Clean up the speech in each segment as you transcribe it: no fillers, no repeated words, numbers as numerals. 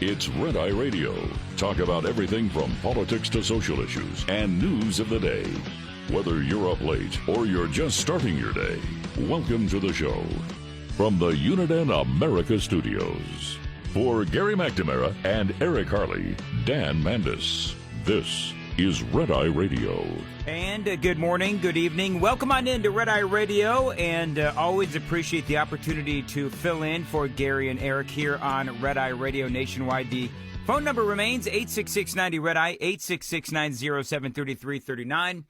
It's Red Eye Radio. Talk about everything from politics to social issues and news of the day. Whether you're up late or you're just starting your day, welcome to the show. From the Uniden America Studios, for Gary McNamara and Eric Harley, Dan Mandis, this is Red Eye Radio. And good morning, good evening. Welcome on in to Red Eye Radio, and always appreciate the opportunity to fill in for Gary and Eric here on Red Eye Radio nationwide. The phone number remains 866-90-RED-EYE, 866-907-3339.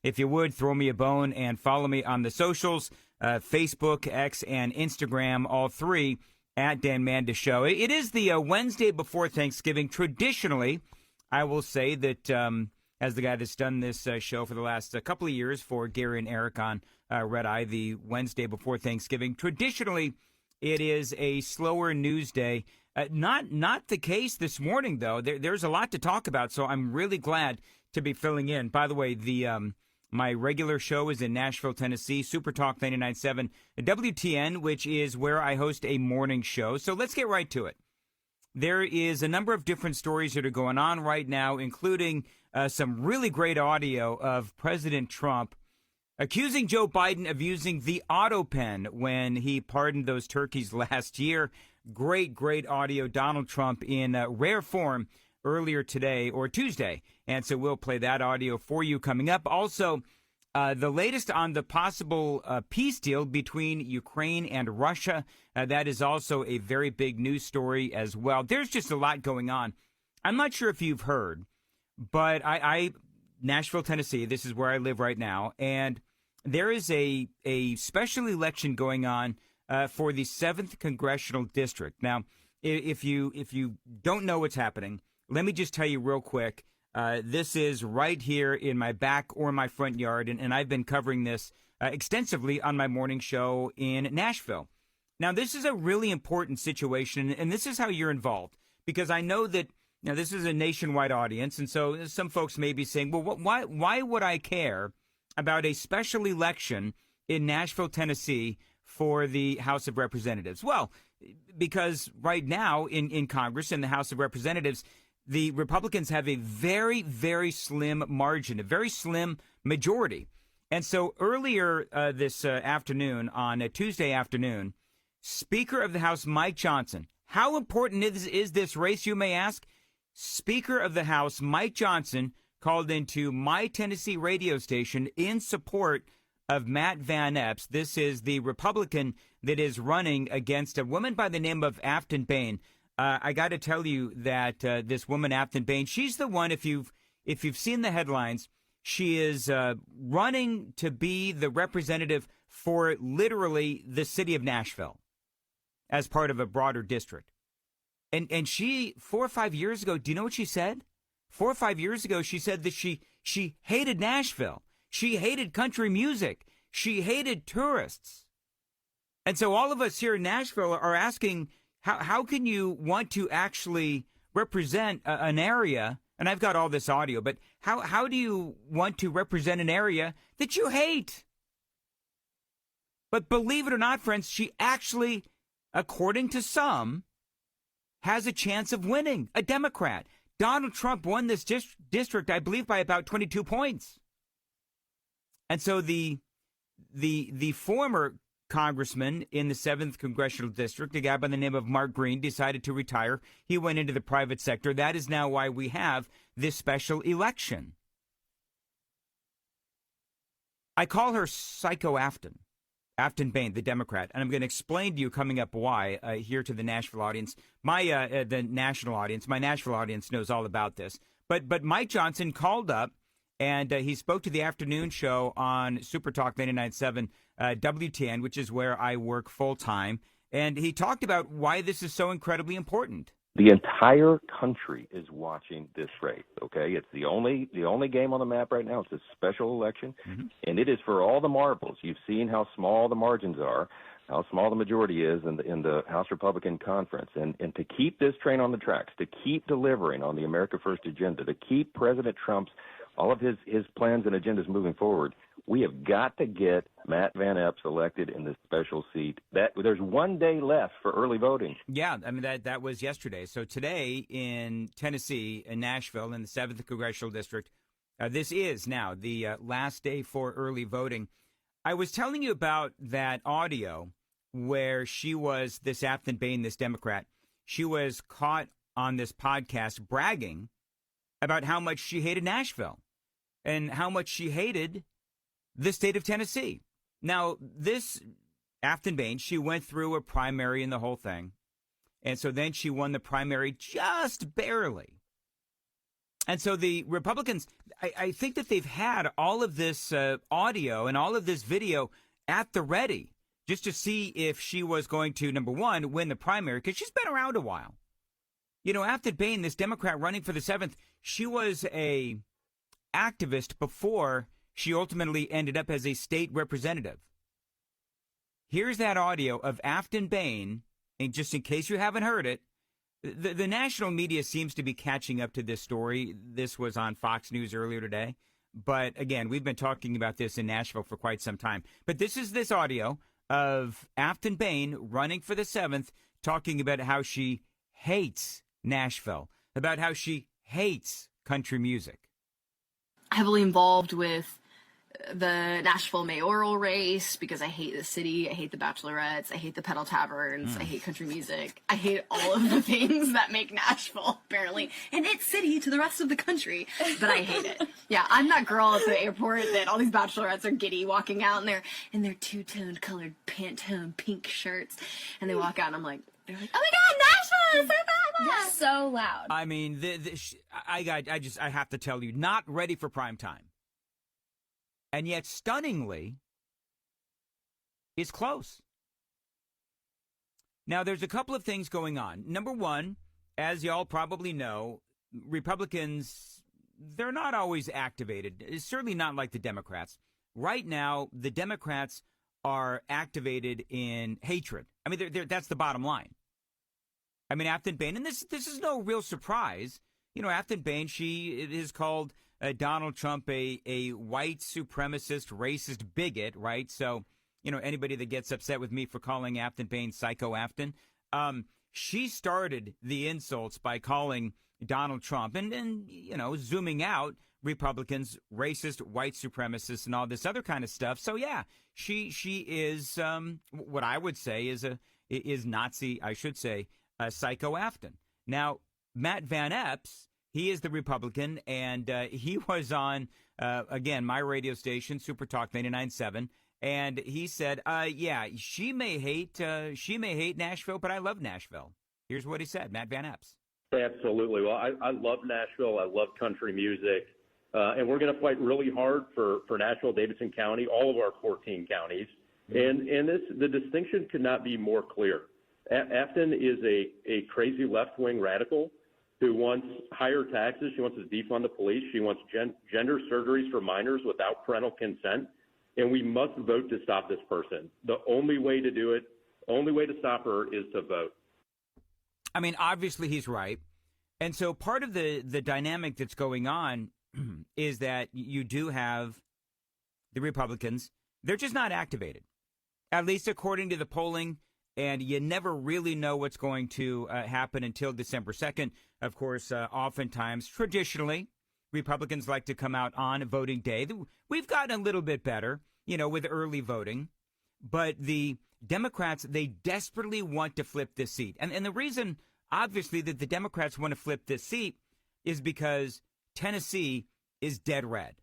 If you would, throw me a bone and follow me on the socials, Facebook, X, and Instagram, all three, at Dan Mandis Show. It is the Wednesday before Thanksgiving. Traditionally, I will say that as the guy that's done this show for the last couple of years for Gary and Eric on Red Eye, the Wednesday before Thanksgiving, traditionally it is a slower news day. Not the case this morning, though. There's a lot to talk about, so I'm really glad to be filling in. By the way, my regular show is in Nashville, Tennessee, Super Talk 99.7 WTN, which is where I host a morning show. So let's get right to it. There is a number of different stories that are going on right now, including some really great audio of President Trump accusing Joe Biden of using the auto pen when he pardoned those turkeys last year. Great audio. Donald Trump in rare form earlier today or Tuesday. And so we'll play that audio for you coming up. Also, the latest on the possible peace deal between Ukraine and Russia. That is also a very big news story as well. There's just a lot going on. I'm not sure if you've heard, but I Nashville, Tennessee, this is where I live right now, and there is a special election going on for the 7th Congressional District. Now, if you don't know what's happening, let me just tell you real quick. This is right here in my back or my front yard, and I've been covering this extensively on my morning show in Nashville. Now, this is a really important situation, and this is how you're involved, because I know that this is a nationwide audience, and so some folks may be saying, well, why would I care about a special election in Nashville, Tennessee for the House of Representatives? Well, because right now in Congress, in the House of Representatives, the Republicans have a very, very slim margin, a very slim majority. And so earlier this afternoon, on a Tuesday afternoon, Speaker of the House Mike Johnson, how important is this race, you may ask? Speaker of the House Mike Johnson called into my Tennessee radio station in support of Matt Van Epps. This is the Republican that is running against a woman by the name of Aftyn Behn. I got to tell you that this woman, Aftyn Behn, she's the one, if you've seen the headlines, she is running to be the representative for literally the city of Nashville as part of a broader district. And she, 4 or 5 years ago, do you know what she said? 4 or 5 years ago, she said that she hated Nashville. She hated country music. She hated tourists. And so all of us here in Nashville are asking, how can you want to actually represent an area? And I've got all this audio, but how do you want to represent an area that you hate? But believe it or not, friends, she actually, according to some, has a chance of winning, a Democrat. Donald Trump won this district, I believe, by about 22 points. And so the former congressman in the 7th Congressional District, a guy by the name of Mark Green, decided to retire. He went into the private sector. That is now why we have this special election. I call her Psycho Aftyn Behn, the Democrat, and I'm going to explain to you coming up why here to the Nashville audience. The national audience, my Nashville audience knows all about this. But Mike Johnson called up, and he spoke to the afternoon show on Super Talk 99.7 WTN, which is where I work full time. And he talked about why this is so incredibly important. The entire country is watching this race, okay? It's the only game on the map right now. It's a special election, and it is for all the marbles. You've seen how small the margins are, how small the majority is in the House Republican Conference. And to keep this train on the tracks, to keep delivering on the America First agenda, to keep President Trump's all of his plans and agendas moving forward, we have got to get Matt Van Epps elected in this special seat. There's 1 day left for early voting. Yeah, I mean, that was yesterday. So today in Tennessee, in Nashville, in the 7th Congressional District, this is now the last day for early voting. I was telling you about that audio where she was, this Aftyn Behn, this Democrat, she was caught on this podcast bragging about how much she hated Nashville and how much she hated the state of Tennessee. Now, this Aftyn Behn, she went through a primary and the whole thing. And so then she won the primary just barely. And so the Republicans, I think that they've had all of this audio and all of this video at the ready just to see if she was going to, number one, win the primary, because she's been around a while. You know, Aftyn Behn, this Democrat running for the 7th, she was a activist before she ultimately ended up as a state representative. Here's that audio of Aftyn Behn, and just in case you haven't heard it, the national media seems to be catching up to this story. This was on Fox News earlier today. But again, we've been talking about this in Nashville for quite some time. But this is this audio of Aftyn Behn running for the 7th, talking about how she hates Nashville, about how she hates country music. Heavily involved with the Nashville mayoral race because I hate the city, I hate the bachelorettes, I hate the pedal taverns, I hate country music, I hate all of the things that make Nashville apparently an it city to the rest of the country, but I hate it. Yeah, I'm that girl at the airport that all these bachelorettes are giddy walking out in their two-toned colored Pantone pink shirts, and they walk out and I'm like, they're like, oh my God, Nashville is so bad. They're so loud. I mean, I have to tell you, not ready for prime time. And yet, stunningly, it's close. Now, there's a couple of things going on. Number one, as y'all probably know, Republicans, they're not always activated. It's certainly not like the Democrats. Right now, the Democrats are activated in hatred. I mean, that's the bottom line. I mean, Aftyn Behn, and this is no real surprise. You know, Aftyn Behn, she is called Donald Trump a white supremacist, racist bigot, right? So, you know, anybody that gets upset with me for calling Aftyn Behn Psycho Aftyn, she started the insults by calling Donald Trump and you know, zooming out Republicans, racist, white supremacists, and all this other kind of stuff. So, yeah, she is what I would say is Nazi, I should say, Psycho Aftyn. Now, Matt Van Epps, he is the Republican, and he was on, again, my radio station, Super Talk 99.7, and he said, yeah, she may hate Nashville, but I love Nashville. Here's what he said, Matt Van Epps. Absolutely. Well, I love Nashville. I love country music, and we're going to fight really hard for Nashville, Davidson County, all of our 14 counties, and the distinction could not be more clear. Aftyn is a crazy left-wing radical who wants higher taxes. She wants to defund the police. She wants gender surgeries for minors without parental consent. And we must vote to stop this person. The only way to do it, only way to stop her is to vote. I mean, obviously he's right. And so part of the dynamic that's going on is that you do have the Republicans. They're just not activated, at least according to the polling. And you never really know what's going to happen until December 2nd. Of course, oftentimes, traditionally, Republicans like to come out on voting day. We've gotten a little bit better, you know, with early voting. But the Democrats, they desperately want to flip this seat. And the reason, obviously, that the Democrats want to flip this seat is because Tennessee is dead red.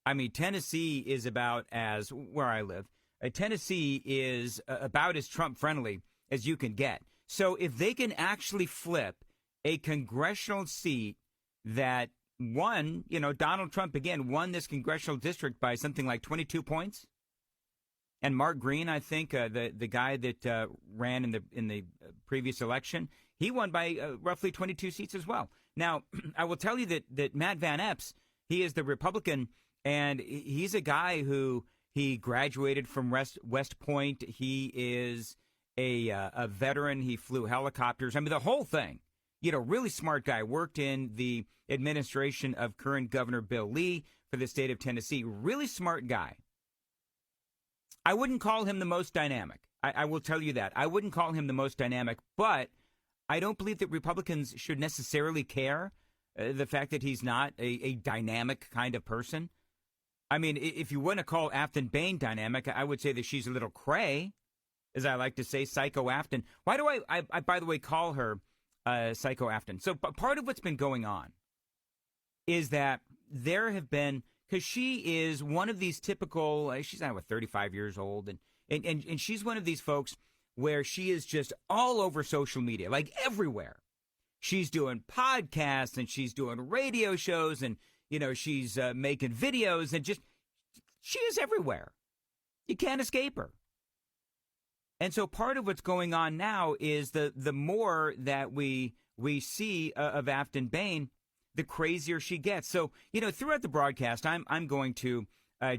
I mean, Tennessee is about as, where I live, Tennessee is about as Trump-friendly as you can get. So if they can actually flip a congressional seat that won, you know, Donald Trump, again, won this congressional district by something like 22 points. And Mark Green, I think, the guy that ran in the previous election, he won by roughly 22 seats as well. Now, I will tell you that Matt Van Epps, he is the Republican, and he's a guy who he graduated from West Point. He is a veteran. He flew helicopters. I mean, the whole thing. You know, really smart guy. Worked in the administration of current Governor Bill Lee for the state of Tennessee. Really smart guy. I wouldn't call him the most dynamic. I will tell you that. I wouldn't call him the most dynamic, but I don't believe that Republicans should necessarily care the fact that he's not a dynamic kind of person. I mean, if you want to call Aftyn Behn dynamic, I would say that she's a little cray, as I like to say, Psycho Aftyn. Why do I by the way, call her Psycho Aftyn? So part of what's been going on is that there have been, because she is one of these typical, she's now 35 years old, and she's one of these folks where she is just all over social media, like everywhere. She's doing podcasts and she's doing radio shows and, she's making videos and she is everywhere. You can't escape her. And so part of what's going on now is the more that we see of Aftyn Behn, the crazier she gets. So, throughout the broadcast, I'm going to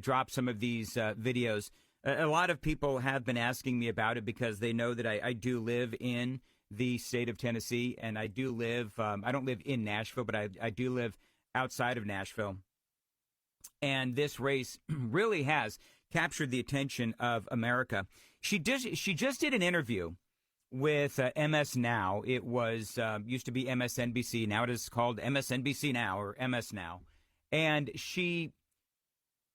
drop some of these videos. A lot of people have been asking me about it because they know that I do live in the state of Tennessee, and I do live, I don't live in Nashville, but I do live outside of Nashville. And this race really has captured the attention of America. She just did an interview with MS Now. It was used to be MSNBC. Now it is called MSNBC Now, or MS Now. And she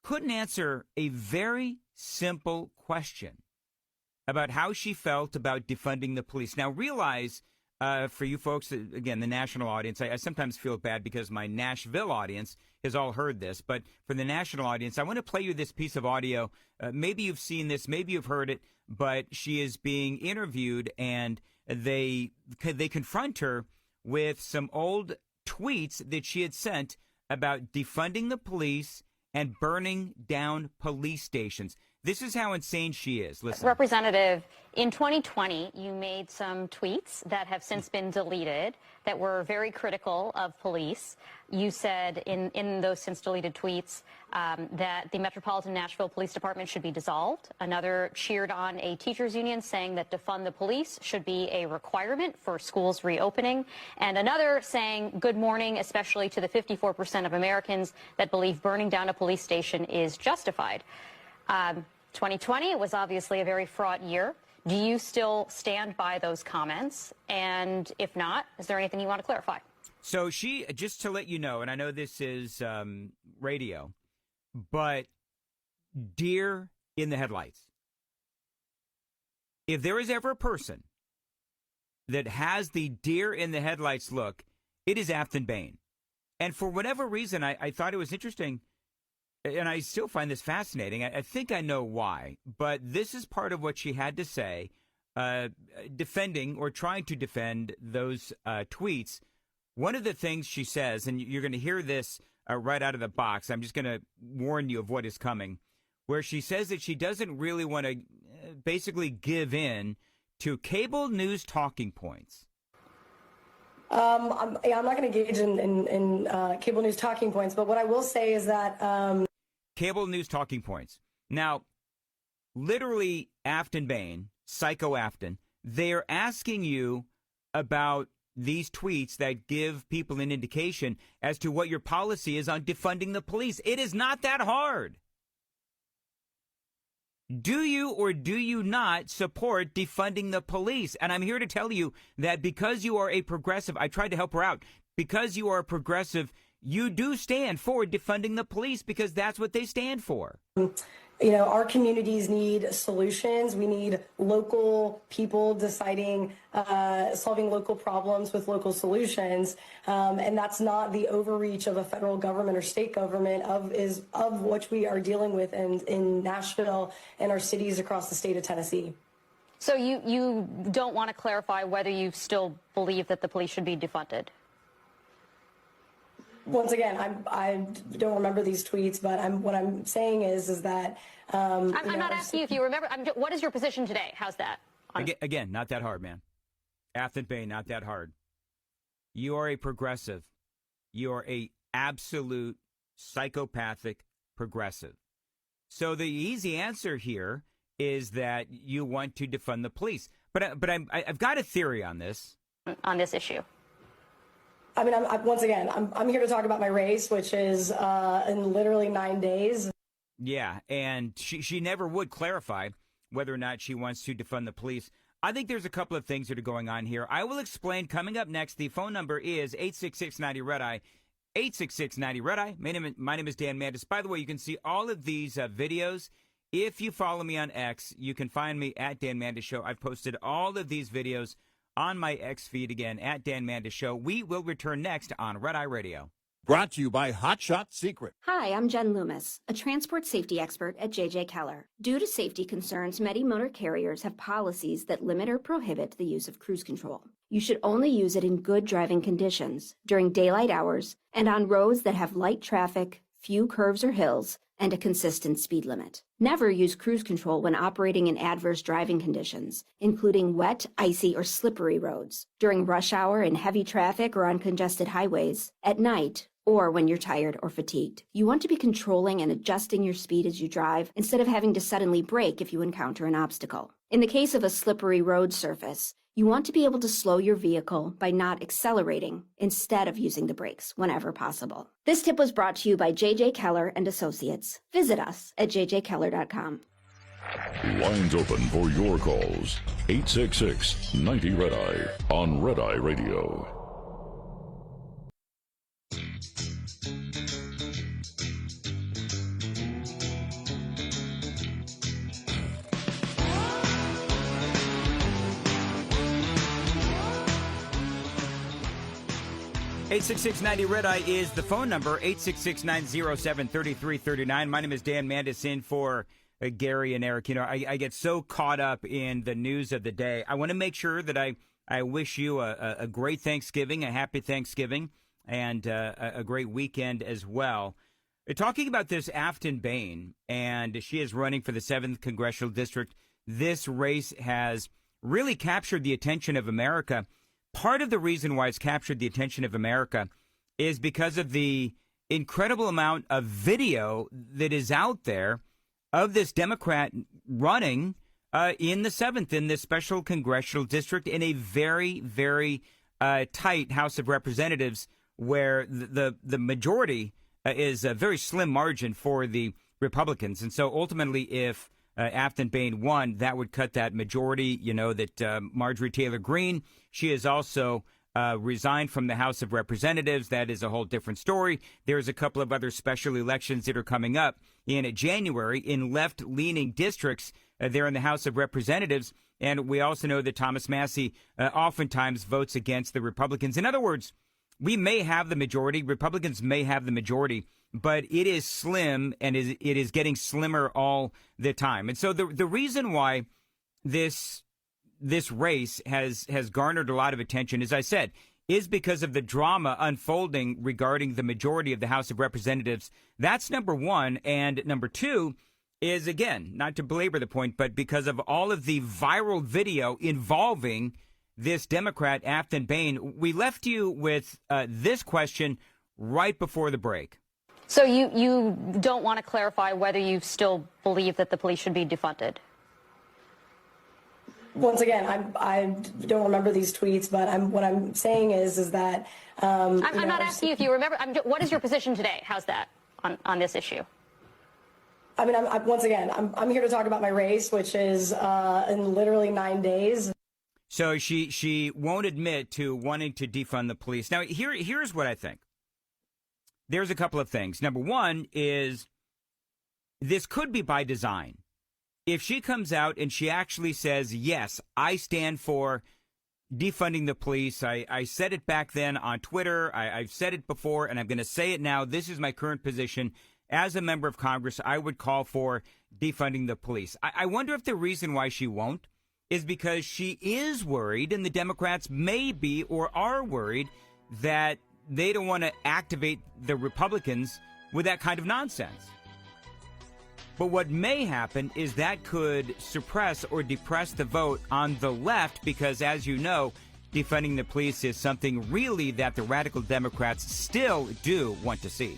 couldn't answer a very simple question about how she felt about defunding the police. Now, realize, for you folks, again, the national audience, I sometimes feel bad because my Nashville audience has all heard this. But for the national audience, I want to play you this piece of audio. Maybe you've seen this, maybe you've heard it, but she is being interviewed, and they confront her with some old tweets that she had sent about defunding the police and burning down police stations. This is how insane she is. Listen. Representative, in 2020, you made some tweets that have since been deleted that were very critical of police. You said in those since deleted tweets that the Metropolitan Nashville Police Department should be dissolved. Another cheered on a teachers union saying that defund the police should be a requirement for schools reopening. And another saying good morning, especially to the 54% of Americans that believe burning down a police station is justified. 2020 was obviously a very fraught year. Do you still stand by those comments? And if not, is there anything you want to clarify? So she, just to let you know, and I know this is radio, but deer in the headlights. If there is ever a person that has the deer in the headlights look, it is Aftyn Behn. And for whatever reason, I thought it was interesting. And I still find this fascinating. I think I know why, but this is part of what she had to say, defending or trying to defend those tweets. One of the things she says, and you're going to hear this right out of the box, I'm just going to warn you of what is coming, where she says that she doesn't really want to basically give in to cable news talking points. I'm not going to engage in cable news talking points, but what I will say is that... Cable news talking points. Now, literally, Aftyn Behn, Psycho Aftyn, they're asking you about these tweets that give people an indication as to what your policy is on defunding the police. It is not that hard. Do you or do you not support defunding the police? And I'm here to tell you that because you are a progressive, I tried to help her out, because you are a progressive, you do stand for defunding the police because that's what they stand for. Our communities need solutions. We need local people deciding, solving local problems with local solutions. And that's not the overreach of a federal government or state government of which we are dealing with in Nashville and our cities across the state of Tennessee. So you don't want to clarify whether you still believe that the police should be defunded? Once again, I don't remember these tweets, but what I'm saying is that... I'm not asking you if you remember. What is your position today? How's that? Again, not that hard, man. Aftyn Behn, not that hard. You are a progressive. You are a absolute psychopathic progressive. So the easy answer here is that you want to defund the police. But I've got a theory on this. On this issue. I mean, once again, I'm here to talk about my race, which is in literally 9 days. Yeah, and she never would clarify whether or not she wants to defund the police. I think there's a couple of things that are going on here. I will explain coming up next. The phone number is 866-90-RED-EYE, 866-90-RED-EYE. My name is Dan Mandis. By the way, you can see all of these videos. If you follow me on X, you can find me at Dan Mandis Show. I've posted all of these videos on my X feed, again, at Dan Mandis Show. We will return next on Red Eye Radio. Brought to you by Hot Shot Secret. Hi, I'm Jen Loomis, a transport safety expert at J.J. Keller. Due to safety concerns, many motor carriers have policies that limit or prohibit the use of cruise control. You should only use it in good driving conditions, during daylight hours, and on roads that have light traffic, few curves or hills, and a consistent speed limit. Never use cruise control when operating in adverse driving conditions, including wet, icy, or slippery roads, during rush hour in heavy traffic or on congested highways, at night, or when you're tired or fatigued. You want to be controlling and adjusting your speed as you drive instead of having to suddenly brake if you encounter an obstacle. In the case of a slippery road surface, you want to be able to slow your vehicle by not accelerating instead of using the brakes whenever possible. This tip was brought to you by J.J. Keller and Associates. Visit us at jjkeller.com. Lines open for your calls. 866-90-RED-EYE on Red Eye Radio. 866-90-RED-EYE is the phone number, 866-907-3339. My name is Dan Mandis, in for Gary and Eric. You know, I get so caught up in the news of the day. I want to make sure that I wish you a great Thanksgiving, a happy Thanksgiving, and a great weekend as well. Talking about this Aftyn Behn, and she is running for the 7th Congressional District. This race has really captured the attention of America. Part of the reason why it's captured the attention of America is because of the incredible amount of video that is out there of this Democrat running in the 7th, in this special congressional district, in a very, very tight House of Representatives, where the majority is a very slim margin for the Republicans. And so ultimately, if Aftyn Behn won, that would cut that majority. You know that Marjorie Taylor Greene, she has also resigned from the House of Representatives. That is a whole different story. There's a couple of other special elections that are coming up in January in left-leaning districts there in the House of Representatives. And we also know that Thomas Massie oftentimes votes against the Republicans. In other words, we may have the majority, Republicans may have the majority, but it is slim, and it is getting slimmer all the time. And so the reason why this race has garnered a lot of attention, as I said, is because of the drama unfolding regarding the majority of the House of Representatives. That's number one. And number two is, again, not to belabor the point, but because of all of the viral video involving this Democrat, Aftyn Behn. We left you with this question right before the break. So you don't want to clarify whether you still believe that the police should be defunded? Once again, I don't remember these tweets, but what I'm saying is that I'm not asking you if you remember. What is your position today? How's that on this issue? I mean, once again, I'm here to talk about my race, which is in literally 9 days. So she won't admit to wanting to defund the police. Now, here's what I think. There's a couple of things. Number one is this could be by design. If she comes out and she actually says, yes, I stand for defunding the police. I said it back then on Twitter. I've said it before, and I'm going to say it now. This is my current position. As a member of Congress, I would call for defunding the police. I wonder if the reason why she won't is because she is worried, and the Democrats may be or are worried, that they don't want to activate the Republicans with that kind of nonsense. But what may happen is that could suppress or depress the vote on the left, because, as you know, defunding the police is something really that the radical Democrats still do want to see.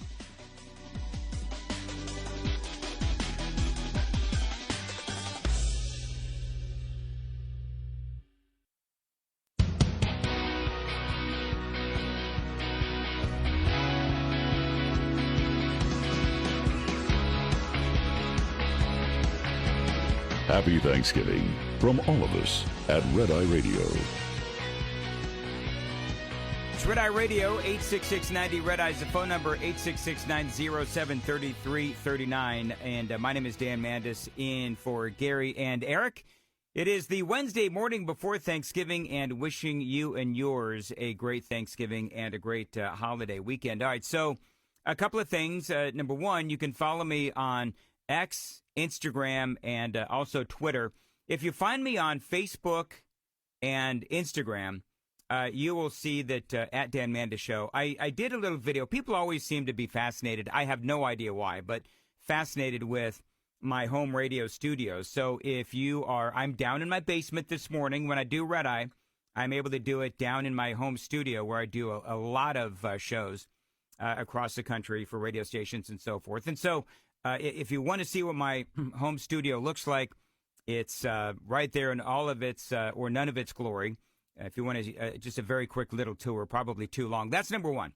Happy Thanksgiving from all of us at Red Eye Radio. It's Red Eye Radio, 866-90 Red Eye is the phone number, 866-907-3339. And my name is Dan Mandis, in for Gary and Eric. It is the Wednesday morning before Thanksgiving, and wishing you and yours a great Thanksgiving and a great holiday weekend. All right, so a couple of things. Number one, you can follow me on X, Instagram, and also Twitter. If you find me on Facebook and Instagram, you will see that at Dan Mandis Show, I did a little video. People always seem to be fascinated. I have no idea why, but fascinated with my home radio studios. So if you are, I'm down in my basement this morning. When I do Red Eye, I'm able to do it down in my home studio where I do a lot of shows across the country for radio stations and so forth. And so if you want to see what my home studio looks like, it's right there in all of its or none of its glory. If you want to, just a very quick little tour, probably too long. That's number one.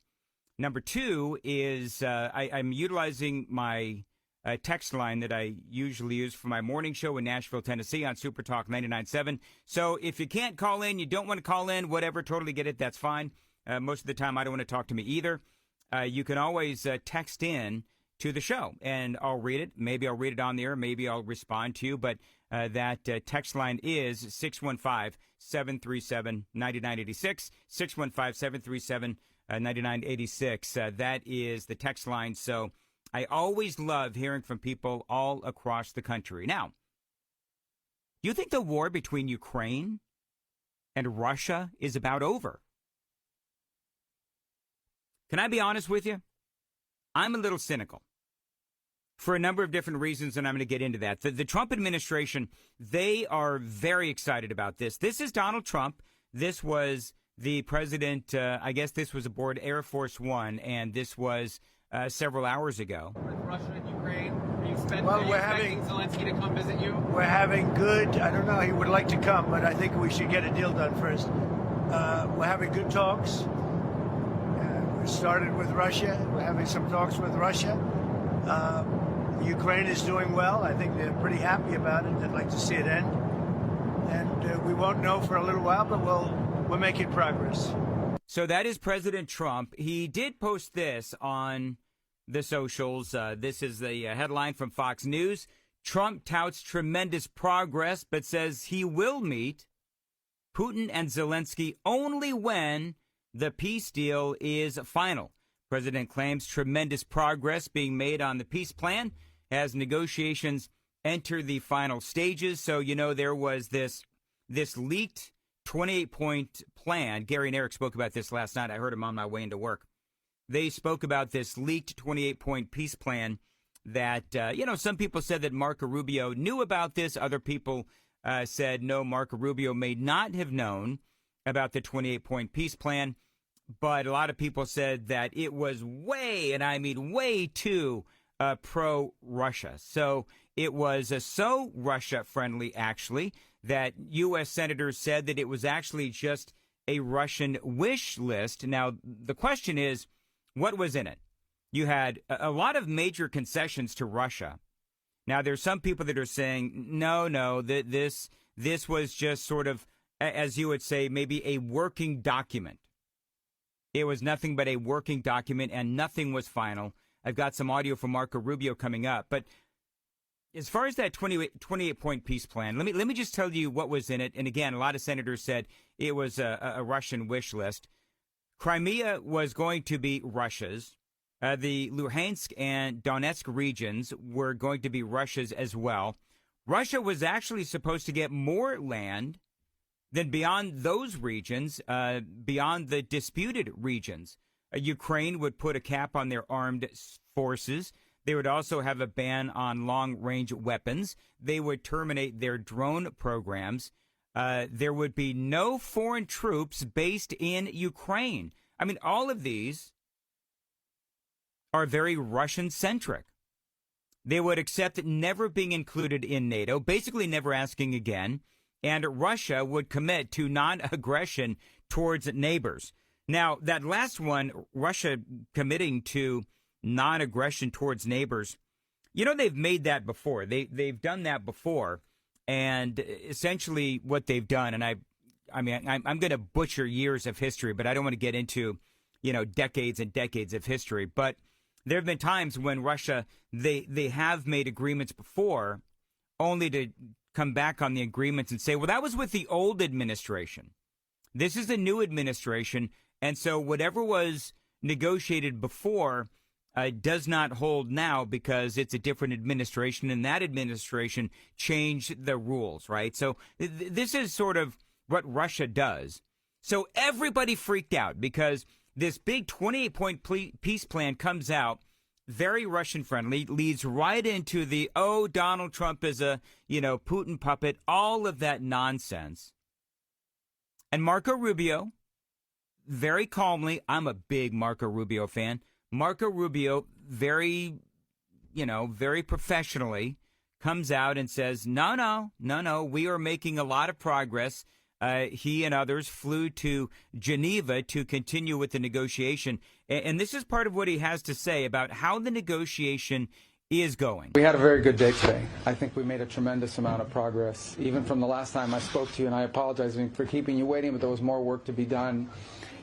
Number two is I'm utilizing my text line that I usually use for my morning show in Nashville, Tennessee on Super Talk 99.7. So if you can't call in, you don't want to call in, whatever, totally get it, that's fine. Most of the time I don't want to talk to me either. You can always text in to the show, and I'll read it. Maybe I'll read it on the air. Maybe I'll respond to you. But that text line is 615-737-9986, 615-737-9986. That is the text line. So I always love hearing from people all across the country. Now, do you think the war between Ukraine and Russia is about over? Can I be honest with you? I'm a little cynical for a number of different reasons, and I'm going to get into that. The Trump administration, they are very excited about this. This is Donald Trump. This was the president, I guess this was aboard Air Force One, and this was several hours ago. With Russia and Ukraine, are you expecting Zelensky to come visit you? We're having good, I don't know, he would like to come, but I think we should get a deal done first. We're having good talks. We started with Russia. We're having some talks with Russia. Ukraine is doing well. I think they're pretty happy about it. They'd like to see it end. And we won't know for a little while, but we're making progress. So that is President Trump. He did post this on the socials. This is the headline from Fox News. Trump touts tremendous progress, but says he will meet Putin and Zelensky only when the peace deal is final. President claims tremendous progress being made on the peace plan as negotiations enter the final stages. So, you know, there was this leaked 28-point plan. Gary and Eric spoke about this last night. I heard him on my way into work. They spoke about this leaked 28-point peace plan that, some people said that Marco Rubio knew about this. Other people said, no, Marco Rubio may not have known about the 28-point peace plan. But a lot of people said that it was way, and I mean way too, pro-Russia. So it was so Russia-friendly, actually, that U.S. senators said that it was actually just a Russian wish list. Now, the question is, what was in it? You had a lot of major concessions to Russia. Now, there's some people that are saying, no, that this was just sort of, as you would say, maybe a working document. It was nothing but a working document, and nothing was final. I've got some audio from Marco Rubio coming up. But as far as that 28-point peace plan, let me just tell you what was in it. And again, a lot of senators said it was a Russian wish list. Crimea was going to be Russia's. The Luhansk and Donetsk regions were going to be Russia's as well. Russia was actually supposed to get more land than beyond those regions, beyond the disputed regions. Ukraine would put a cap on their armed forces. They would also have a ban on long-range weapons. They would terminate their drone programs. There would be no foreign troops based in Ukraine. I mean, all of these are very Russian-centric. They would accept never being included in NATO, basically never asking again. And Russia would commit to non-aggression towards neighbors. Now, that last one, Russia committing to non-aggression towards neighbors, they've made that before. They've done that before. And essentially what they've done, and I'm going to butcher years of history, but I don't want to get into, decades and decades of history. But there have been times when Russia, they have made agreements before, only to come back on the agreements and say, well, that was with the old administration. This is the new administration. And so whatever was negotiated before does not hold now because it's a different administration, and that administration changed the rules, right? So this is sort of what Russia does. So everybody freaked out because this big 28-point peace plan comes out, very Russian friendly, leads right into the, Donald Trump is a, Putin puppet, all of that nonsense. And Marco Rubio, very calmly, I'm a big Marco Rubio fan. Marco Rubio, very professionally, comes out and says, no, we are making a lot of progress. He and others flew to Geneva to continue with the negotiation. And this is part of what he has to say about how the negotiation is going. We had a very good day today. I think we made a tremendous amount of progress, even from the last time I spoke to you, and I apologize for keeping you waiting, but there was more work to be done.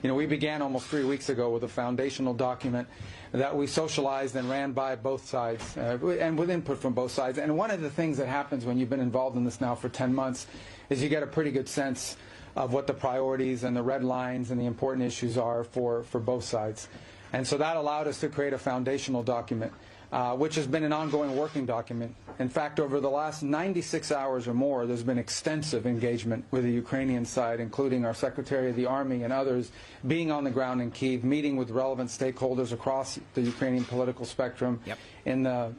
We began almost 3 weeks ago with a foundational document that we socialized and ran by both sides, and with input from both sides. And one of the things that happens when you've been involved in this now for 10 months is you get a pretty good sense of what the priorities and the red lines and the important issues are for both sides. And so that allowed us to create a foundational document, which has been an ongoing working document. In fact, over the last 96 hours or more, there's been extensive engagement with the Ukrainian side, including our Secretary of the Army and others being on the ground in Kyiv, meeting with relevant stakeholders across the Ukrainian political spectrum, in the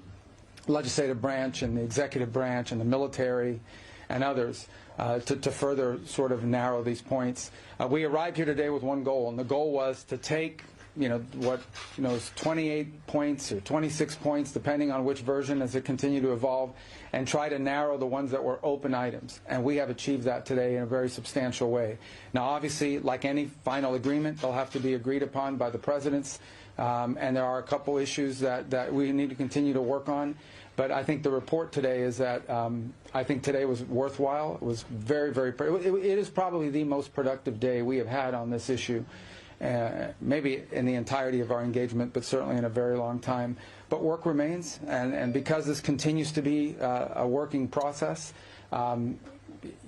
legislative branch and the executive branch and the military and others, to further sort of narrow these points. We arrived here today with one goal, and the goal was to take is 28 points or 26 points, depending on which version as it continued to evolve, and try to narrow the ones that were open items. And we have achieved that today in a very substantial way. Now, obviously, like any final agreement, they'll have to be agreed upon by the presidents, and there are a couple issues that we need to continue to work on. But I think the report today is that I think today was worthwhile. It was very, very, it is probably the most productive day we have had on this issue. Maybe in the entirety of our engagement, but certainly in a very long time. But work remains, and because this continues to be a working process, I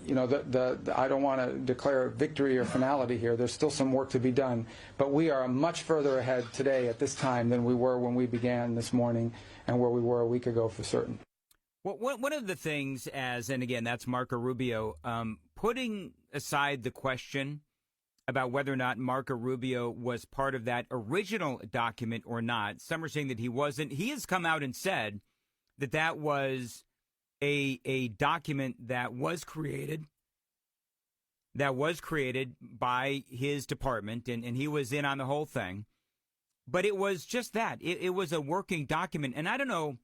don't want to declare victory or finality here. There's still some work to be done, but we are much further ahead today at this time than we were when we began this morning and where we were a week ago for certain. Well, one of the things, and again, that's Marco Rubio, putting aside the question about whether or not Marco Rubio was part of that original document or not. Some are saying that he wasn't. He has come out and said that that was a document that was created by his department, and he was in on the whole thing. But it was just that. It was a working document. And I don't know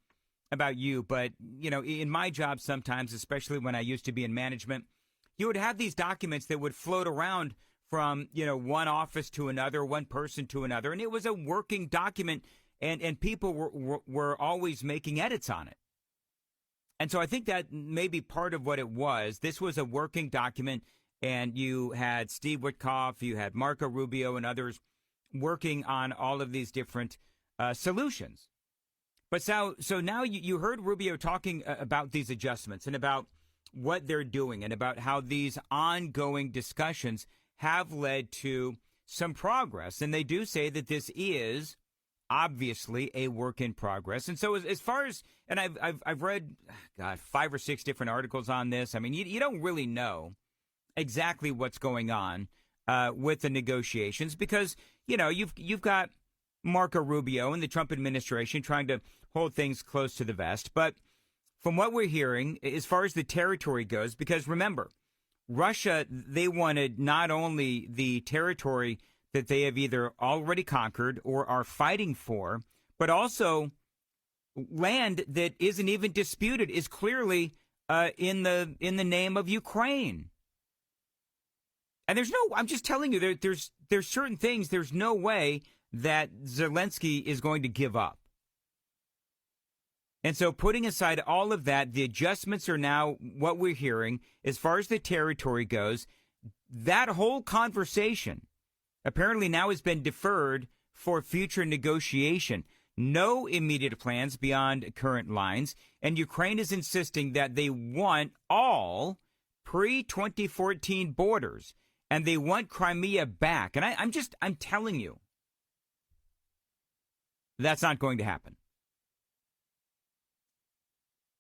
about you, but, in my job sometimes, especially when I used to be in management, you would have these documents that would float around from, one office to another, one person to another. And it was a working document, and people were always making edits on it. And so I think that may be part of what it was. This was a working document, and you had Steve Witkoff, you had Marco Rubio and others working on all of these different solutions. But so now you heard Rubio talking about these adjustments and about what they're doing and about how these ongoing discussions have led to some progress. And they do say that this is obviously a work in progress. And so as far as, and I've read, 5 or 6 different articles on this. I mean, you don't really know exactly what's going on with the negotiations because, you've got Marco Rubio and the Trump administration trying to hold things close to the vest. But from what we're hearing, as far as the territory goes, because remember, Russia, they wanted not only the territory that they have either already conquered or are fighting for, but also land that isn't even disputed, is clearly in the name of Ukraine. And I'm just telling you, there's certain things, there's no way that Zelensky is going to give up. And so putting aside all of that, the adjustments are now what we're hearing as far as the territory goes. That whole conversation apparently now has been deferred for future negotiation. No immediate plans beyond current lines. And Ukraine is insisting that they want all pre-2014 borders. And they want Crimea back. And I'm telling you, that's not going to happen.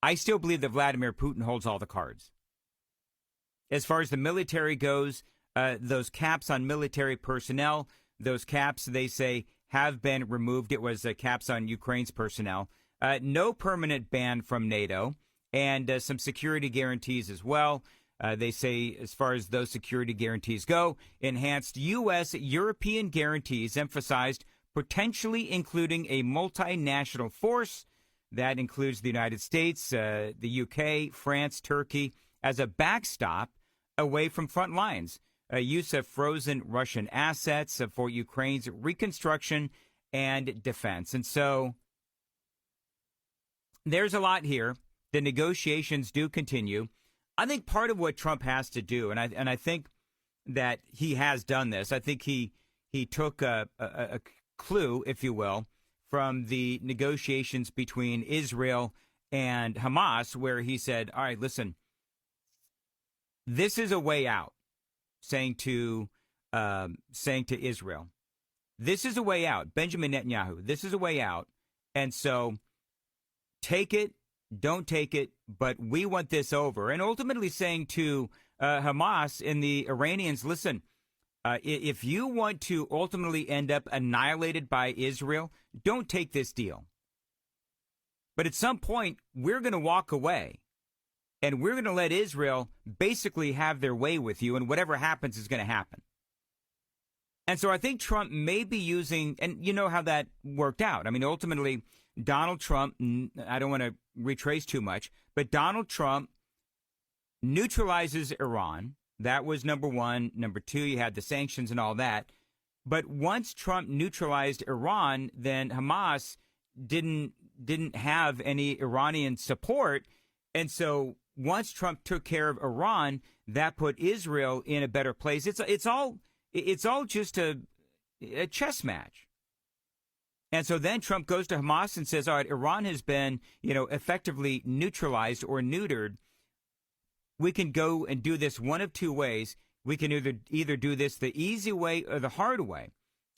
I still believe that Vladimir Putin holds all the cards. As far as the military goes, those caps on military personnel, those caps, they say, have been removed. It was caps on Ukraine's personnel. No permanent ban from NATO, and some security guarantees as well. They say, as far as those security guarantees go, enhanced U.S. European guarantees emphasized potentially including a multinational force that includes the United States, the UK, France, Turkey, as a backstop away from front lines. Use of frozen Russian assets for Ukraine's reconstruction and defense. And so there's a lot here. The negotiations do continue. I think part of what Trump has to do, and I think that he has done this, I think he took a clue, if you will, from the negotiations between Israel and Hamas, where he said, all right, listen, this is a way out, saying to Israel, this is a way out. Benjamin Netanyahu, this is a way out. And so take it, don't take it, but we want this over. And ultimately saying to Hamas and the Iranians, listen, if you want to ultimately end up annihilated by Israel, don't take this deal. But at some point, we're going to walk away, and we're going to let Israel basically have their way with you, and whatever happens is going to happen. And so I think Trump may be using, and you know how that worked out. I mean, ultimately, Donald Trump, I don't want to retrace too much, but Donald Trump neutralizes Iran. That was number one. Number two, you had the sanctions and all that. But once Trump neutralized Iran, then Hamas didn't have any Iranian support. And so once Trump took care of Iran, that put Israel in a better place. It's all just a chess match. And so then Trump goes to Hamas and says, all right, Iran has been, effectively neutralized or neutered. We can go and do this one of two ways. We can either do this the easy way or the hard way.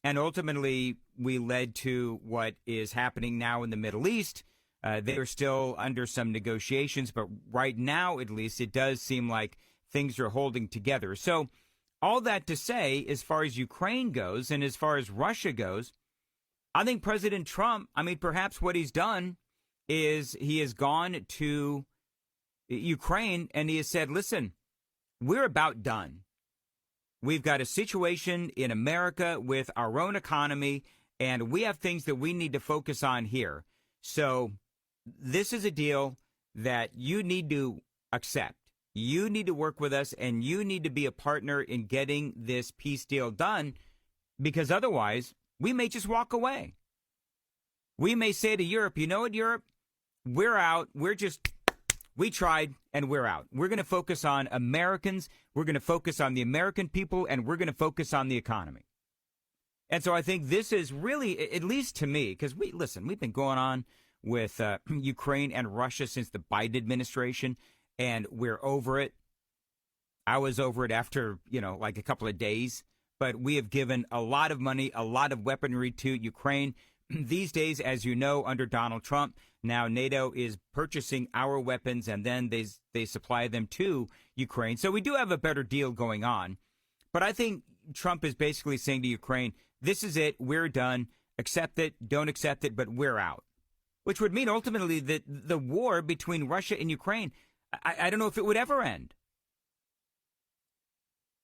And ultimately, we led to what is happening now in the Middle East. They are still under some negotiations, but right now, at least, it does seem like things are holding together. So all that to say, as far as Ukraine goes and as far as Russia goes, I think President Trump, perhaps what he's done is he has gone to Ukraine and he has said, listen, we're about done. We've got a situation in America with our own economy, and we have things that we need to focus on here. So this is a deal that you need to accept. You need to work with us, and you need to be a partner in getting this peace deal done, because otherwise we may just walk away. We may say to Europe, you know what, Europe, we're out. We tried and we're out. We're going to focus on Americans. We're going to focus on the American people, and we're going to focus on the economy. And so I think this is really, at least to me, because we've been going on with Ukraine and Russia since the Biden administration, and we're over it. I was over it after, like a couple of days, but we have given a lot of money, a lot of weaponry to Ukraine. These days, as you know, under Donald Trump, now NATO is purchasing our weapons, and then they supply them to Ukraine. So we do have a better deal going on. But I think Trump is basically saying to Ukraine, this is it. We're done. Accept it. Don't accept it. But we're out, which would mean ultimately that the war between Russia and Ukraine, I don't know if it would ever end.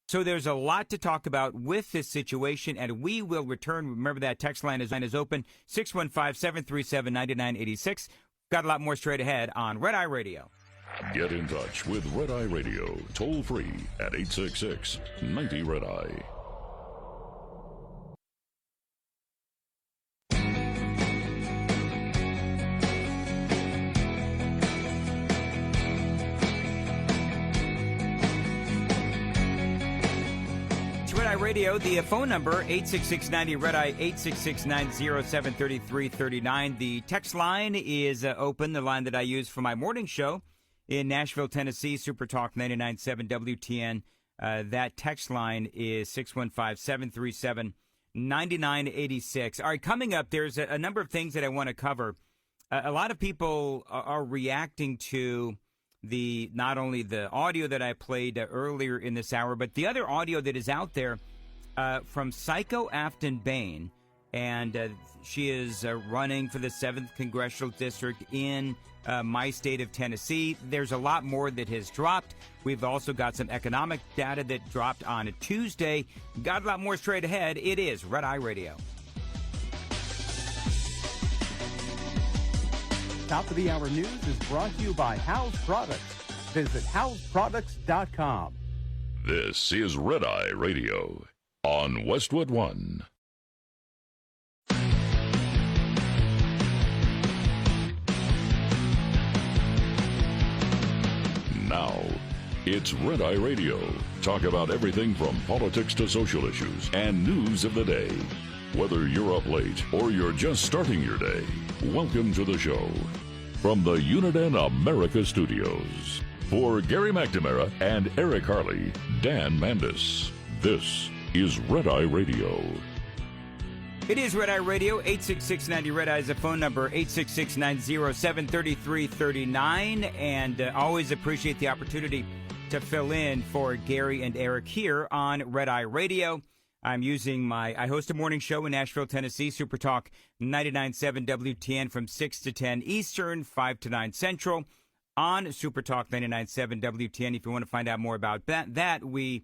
So there's a lot to talk about with this situation, and we will return. Remember that text line is open, 615-737-9986. Got a lot more straight ahead on Red Eye Radio. Get in touch with Red Eye Radio, toll free at 866-90-RED-EYE. Radio. The phone number, 866-90-RED-EYE, 866-907-3339. The text line is open, the line that I use for my morning show in Nashville, Tennessee, Super Talk 99.7 WTN. That text line is 615-737-9986. All right, coming up, there's a number of things that I want to cover. A lot of people are reacting to not only the audio that I played earlier in this hour, but the other audio that is out there from Psycho Aftyn Behn, and she is running for the 7th Congressional District in my state of Tennessee. There's a lot more that has dropped. We've also got some economic data that dropped on a Tuesday. Got a lot more straight ahead. It is Red Eye Radio. Top of the Hour News is brought to you by House Products. Visit houseproducts.com. This is Red Eye Radio on Westwood One. Now, it's Red Eye Radio. Talk about everything from politics to social issues and news of the day. Whether you're up late or you're just starting your day, welcome to the show. From the Uniden America Studios, for Gary McNamara and Eric Harley, Dan Mandis, this is Red Eye Radio. It is Red Eye Radio. 866-90-RED-EYE is the phone number, 866-907-3339. And always appreciate the opportunity to fill in for Gary and Eric here on Red Eye Radio. I'm using I host a morning show in Nashville, Tennessee, Super Talk 99.7 WTN from 6 to 10 Eastern, 5 to 9 Central on Super Talk 99.7 WTN. If you want to find out more about that we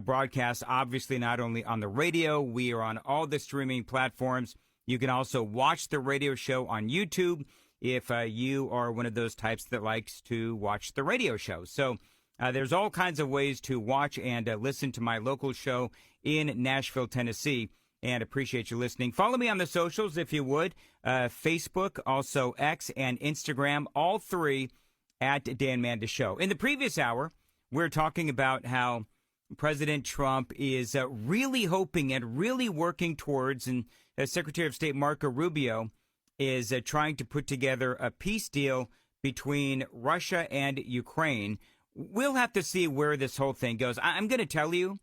broadcast obviously not only on the radio, we are on all the streaming platforms. You can also watch the radio show on YouTube if you are one of those types that likes to watch the radio show. So there's all kinds of ways to watch and listen to my local show in Nashville, Tennessee, and appreciate you listening. Follow me on the socials if you would, Facebook, also X and Instagram, all three at Dan Mandis Show. In the previous hour, we're talking about how President Trump is really hoping and really working towards, and Secretary of State Marco Rubio is trying to put together a peace deal between Russia and Ukraine. We'll have to see where this whole thing goes. I'm going to tell you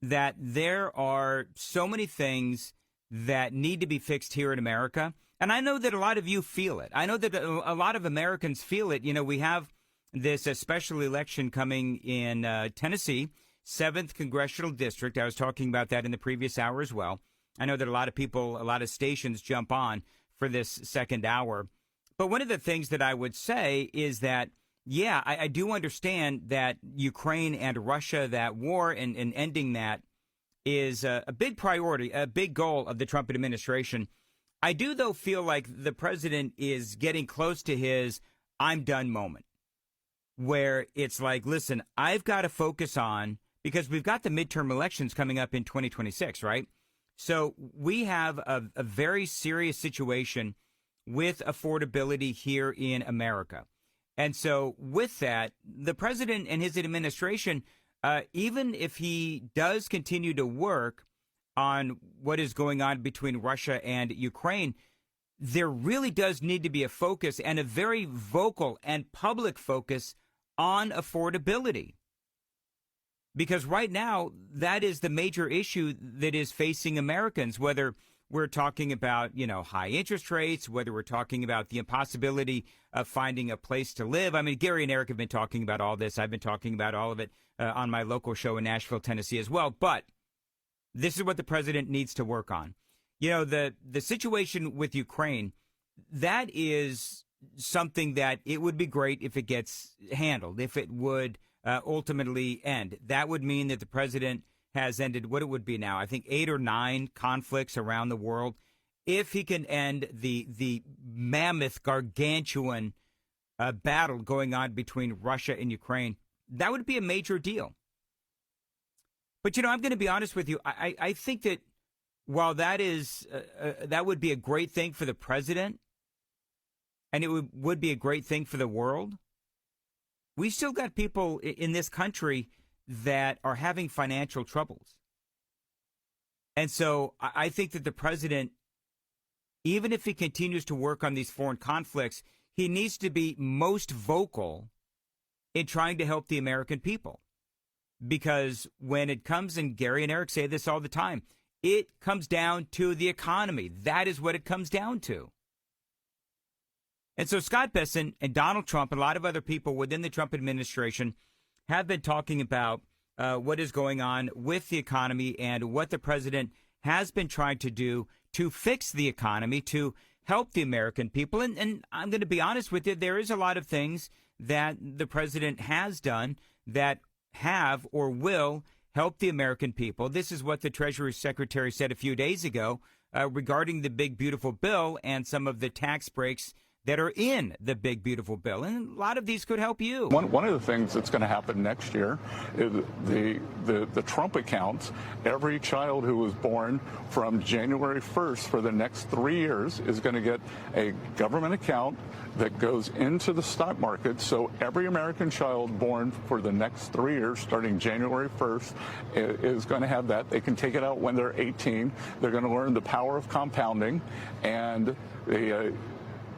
that there are so many things that need to be fixed here in America. And I know that a lot of you feel it. I know that a lot of Americans feel it. You know, we have this special election coming in Tennessee, 7th Congressional District. I was talking about that in the previous hour as well. I know that a lot of people, a lot of stations jump on for this second hour. But one of the things that I would say is that, yeah, I do understand that Ukraine and Russia, that war and ending that is a big priority, a big goal of the Trump administration. I do, though, feel like the president is getting close to his I'm done moment, where it's like, listen, I've got to focus on, because we've got the midterm elections coming up in 2026, right? So we have a very serious situation with affordability here in America. And so with that, the president and his administration, even if he does continue to work on what is going on between Russia and Ukraine, there really does need to be a focus, and a very vocal and public focus on affordability. Because right now, that is the major issue that is facing Americans, whether we're talking about, high interest rates, whether we're talking about the impossibility of finding a place to live. I mean, Gary and Eric have been talking about all this. I've been talking about all of it on my local show in Nashville, Tennessee as well. But this is what the president needs to work on. The situation with Ukraine, that is something that it would be great if it gets handled, if it would ultimately end. That would mean that the president has ended what it would be now, I think 8 or 9 conflicts around the world. If he can end the mammoth, gargantuan battle going on between Russia and Ukraine, that would be a major deal. But, I'm going to be honest with you. I think that while that is that would be a great thing for the president, and it would be a great thing for the world, we still got people in this country that are having financial troubles. And so I think that the president, even if he continues to work on these foreign conflicts, he needs to be most vocal in trying to help the American people. Because when it comes, and Gary and Eric say this all the time, it comes down to the economy. That is what it comes down to. And so Scott Bessent and Donald Trump and a lot of other people within the Trump administration have been talking about what is going on with the economy and what the president has been trying to do to fix the economy, to help the American people. And I'm going to be honest with you, there is a lot of things that the president has done that have or will help the American people. This is what the Treasury Secretary said a few days ago regarding the big, beautiful bill and some of the tax breaks that are in the big, beautiful bill. And a lot of these could help you. One of the things that's going to happen next year is the Trump accounts. Every child who was born from January 1st for the next 3 years is going to get a government account that goes into the stock market. So every American child born for the next 3 years, starting January 1st, is going to have that. They can take it out when they're 18. They're going to learn the power of compounding, and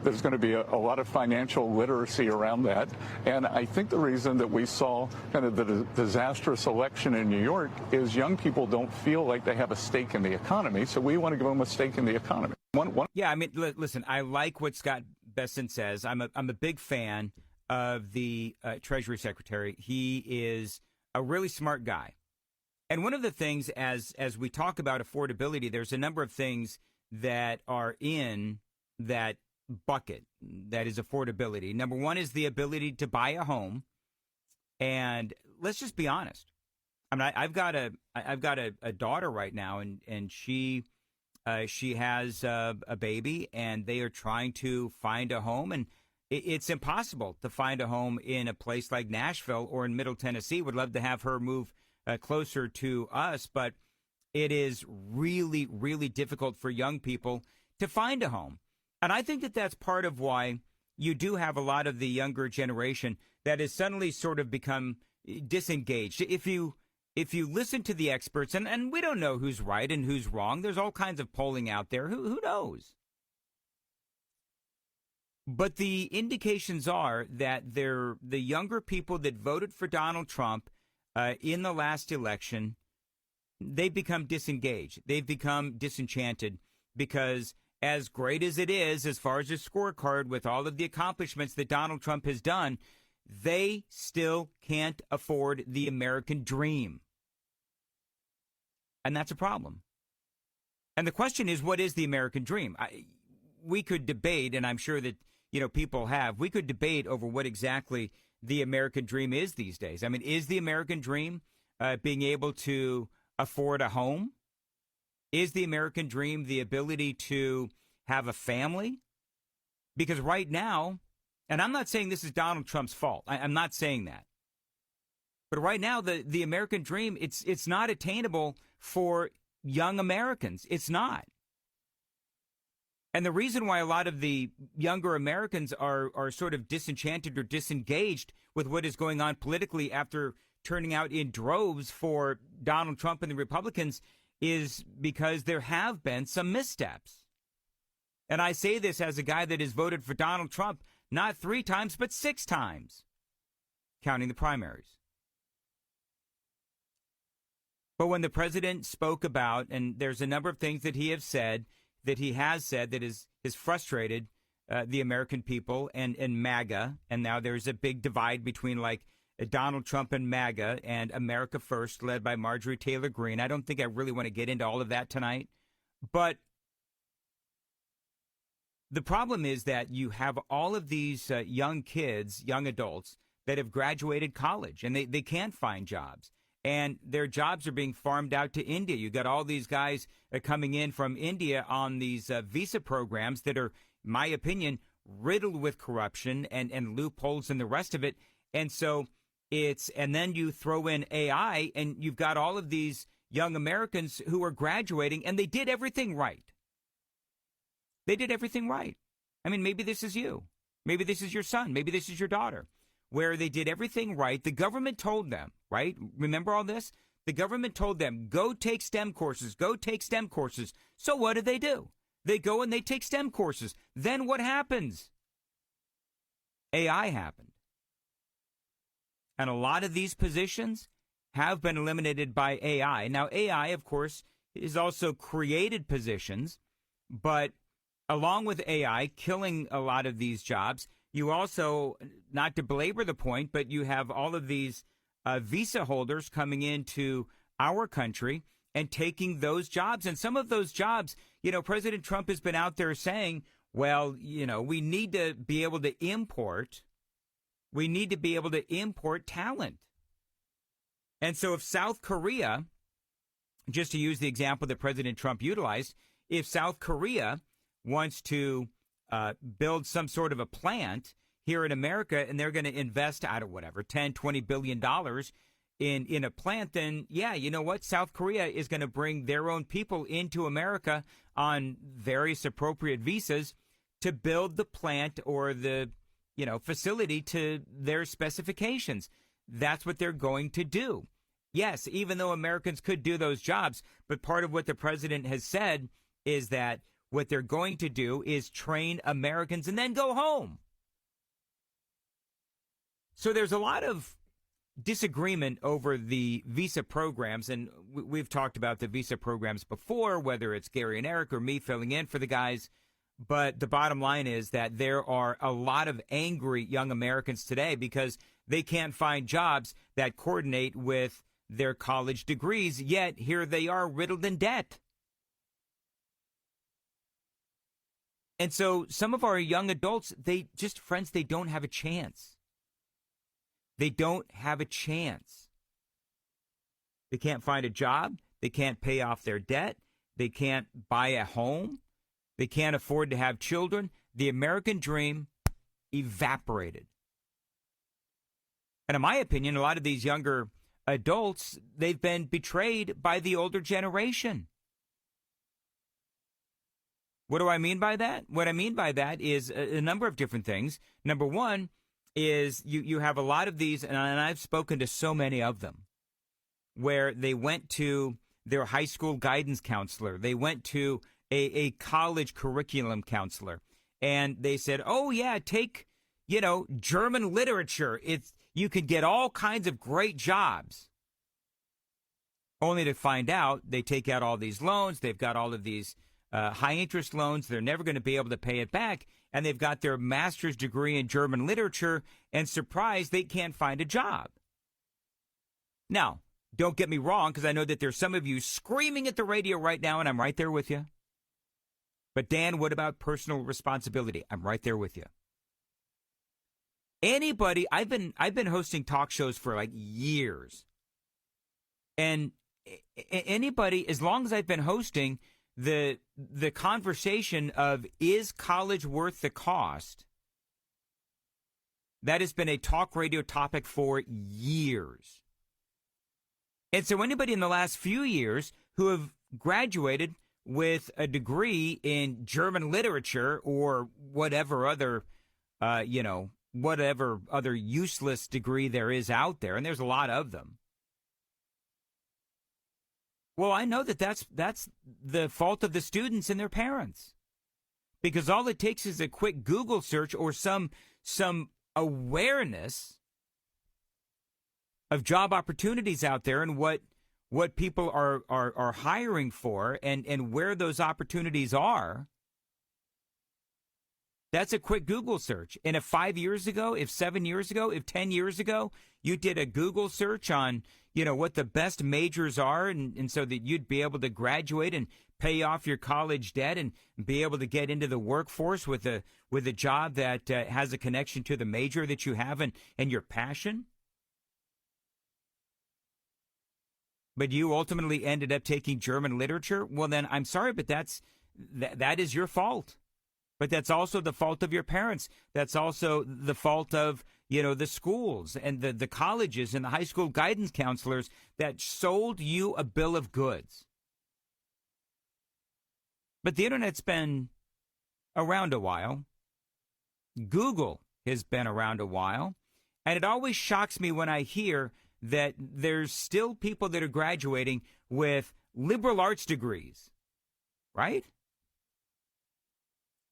there's going to be a lot of financial literacy around that. And I think the reason that we saw kind of the disastrous election in New York is young people don't feel like they have a stake in the economy. So we want to give them a stake in the economy. Yeah, I mean, listen, I like what Scott Bessent says. I'm a big fan of the Treasury Secretary. He is a really smart guy. And one of the things, as we talk about affordability, there's a number of things that are in that bucket that is affordability. Number one is the ability to buy a home. And let's just be honest. I mean, I've got a daughter right now, and she has a baby, and they are trying to find a home, and it's impossible to find a home in a place like Nashville or in Middle Tennessee. Would love to have her move closer to us, but it is really, really difficult for young people to find a home. And I think that that's part of why you do have a lot of the younger generation that has suddenly sort of become disengaged. If you listen to the experts, and we don't know who's right and who's wrong. There's all kinds of polling out there. Who knows? But the indications are that the younger people that voted for Donald Trump in the last election, they've become disengaged. They've become disenchanted because as great as it is, as far as the scorecard with all of the accomplishments that Donald Trump has done, they still can't afford the American dream. And that's a problem. And the question is, what is the American dream? We could debate, and I'm sure that people have. We could debate over what exactly the American dream is these days. I mean, is the American dream being able to afford a home? Is the American dream the ability to have a family? Because right now, and I'm not saying this is Donald Trump's fault. I'm not saying that. But right now, the American dream, it's not attainable for young Americans. It's not. And the reason why a lot of the younger Americans are sort of disenchanted or disengaged with what is going on politically after turning out in droves for Donald Trump and the Republicans is because there have been some missteps. And I say this as a guy that has voted for Donald Trump not 3 times, but 6 times, counting the primaries. But when the president spoke about, and there's a number of things that he has said that has frustrated the American people and MAGA, and now there's a big divide between like Donald Trump and MAGA and America First, led by Marjorie Taylor Greene. I don't think I really want to get into all of that tonight. But the problem is that you have all of these young kids, young adults, that have graduated college, and they can't find jobs. And their jobs are being farmed out to India. You got all these guys coming in from India on these visa programs that are, in my opinion, riddled with corruption and loopholes and the rest of it. And so and then you throw in AI, and you've got all of these young Americans who are graduating, and they did everything right. They did everything right. I mean, maybe this is you. Maybe this is your son. Maybe this is your daughter, where they did everything right. The government told them, right? Remember all this? The government told them, go take STEM courses, go take STEM courses. So what do? They go and they take STEM courses. Then what happens? AI happened. And a lot of these positions have been eliminated by AI. Now, AI, of course, has also created positions, but along with AI killing a lot of these jobs, you also, not to belabor the point, but you have all of these visa holders coming into our country and taking those jobs. And some of those jobs, President Trump has been out there saying, well, we need to be able to import. We need to be able to import talent. And so if South Korea, just to use the example that President Trump utilized, if South Korea wants to build some sort of a plant here in America and they're going to invest out of whatever, $10, $20 billion in a plant, then, yeah, you know what? South Korea is going to bring their own people into America on various appropriate visas to build the plant or the facility to their specifications. That's what they're going to do. Yes, even though Americans could do those jobs, but part of what the president has said is that what they're going to do is train Americans and then go home. So there's a lot of disagreement over the visa programs, and we've talked about the visa programs before, whether it's Gary and Eric or me filling in for the guys. But the bottom line is that there are a lot of angry young Americans today because they can't find jobs that coordinate with their college degrees, yet here they are riddled in debt. And so some of our young adults, they don't have a chance. They don't have a chance. They can't find a job. They can't pay off their debt. They can't buy a home. They can't afford to have children. The American dream evaporated. And in my opinion, a lot of these younger adults, they've been betrayed by the older generation. What do I mean by that? What I mean by that is a number of different things. Number one is you have a lot of these, and I've spoken to so many of them, where they went to their high school guidance counselor. They went to a college curriculum counselor, and they said, oh, yeah, take, German literature. You could get all kinds of great jobs. Only to find out they take out all these loans. They've got all of these high interest loans. They're never going to be able to pay it back. And they've got their master's degree in German literature, and surprised they can't find a job. Now, don't get me wrong, because I know that there's some of you screaming at the radio right now, and I'm right there with you. But Dan, what about personal responsibility? I'm right there with you. Anybody, I've been hosting talk shows for like years. And anybody, as long as I've been hosting, the conversation of is college worth the cost? That has been a talk radio topic for years. And so anybody in the last few years who have graduated with a degree in German literature or whatever other, whatever other useless degree there is out there, and there's a lot of them. Well, I know that that's the fault of the students and their parents, because all it takes is a quick Google search or some awareness of job opportunities out there and what people are hiring for and where those opportunities are. That's a quick Google search. And if 5 years ago, if 7 years ago, if 10 years ago, you did a Google search on, what the best majors are, and so that you'd be able to graduate and pay off your college debt and be able to get into the workforce with a job that has a connection to the major that you have and your passion. But you ultimately ended up taking German literature. Well, then I'm sorry, but that is your fault. But that's also the fault of your parents. That's also the fault of, the schools and the colleges and the high school guidance counselors that sold you a bill of goods. But the internet's been around a while. Google has been around a while. And it always shocks me when I hear that there's still people that are graduating with liberal arts degrees, right?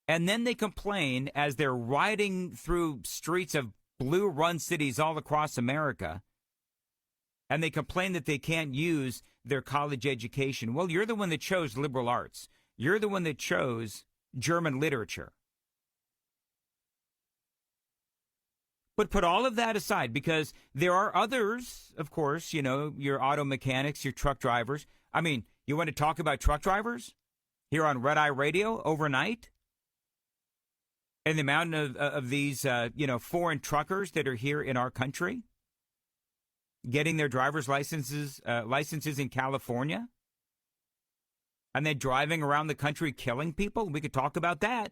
And then they complain as they're riding through streets of blue-run cities all across America, and they complain that they can't use their college education. Well, you're the one that chose liberal arts. You're the one that chose German literature. But put all of that aside, because there are others, of course, you know, your auto mechanics, your truck drivers. I mean, you want to talk about truck drivers here on Red Eye Radio overnight? And the amount of these, foreign truckers that are here in our country getting their driver's licenses in California, and then driving around the country killing people. We could talk about that.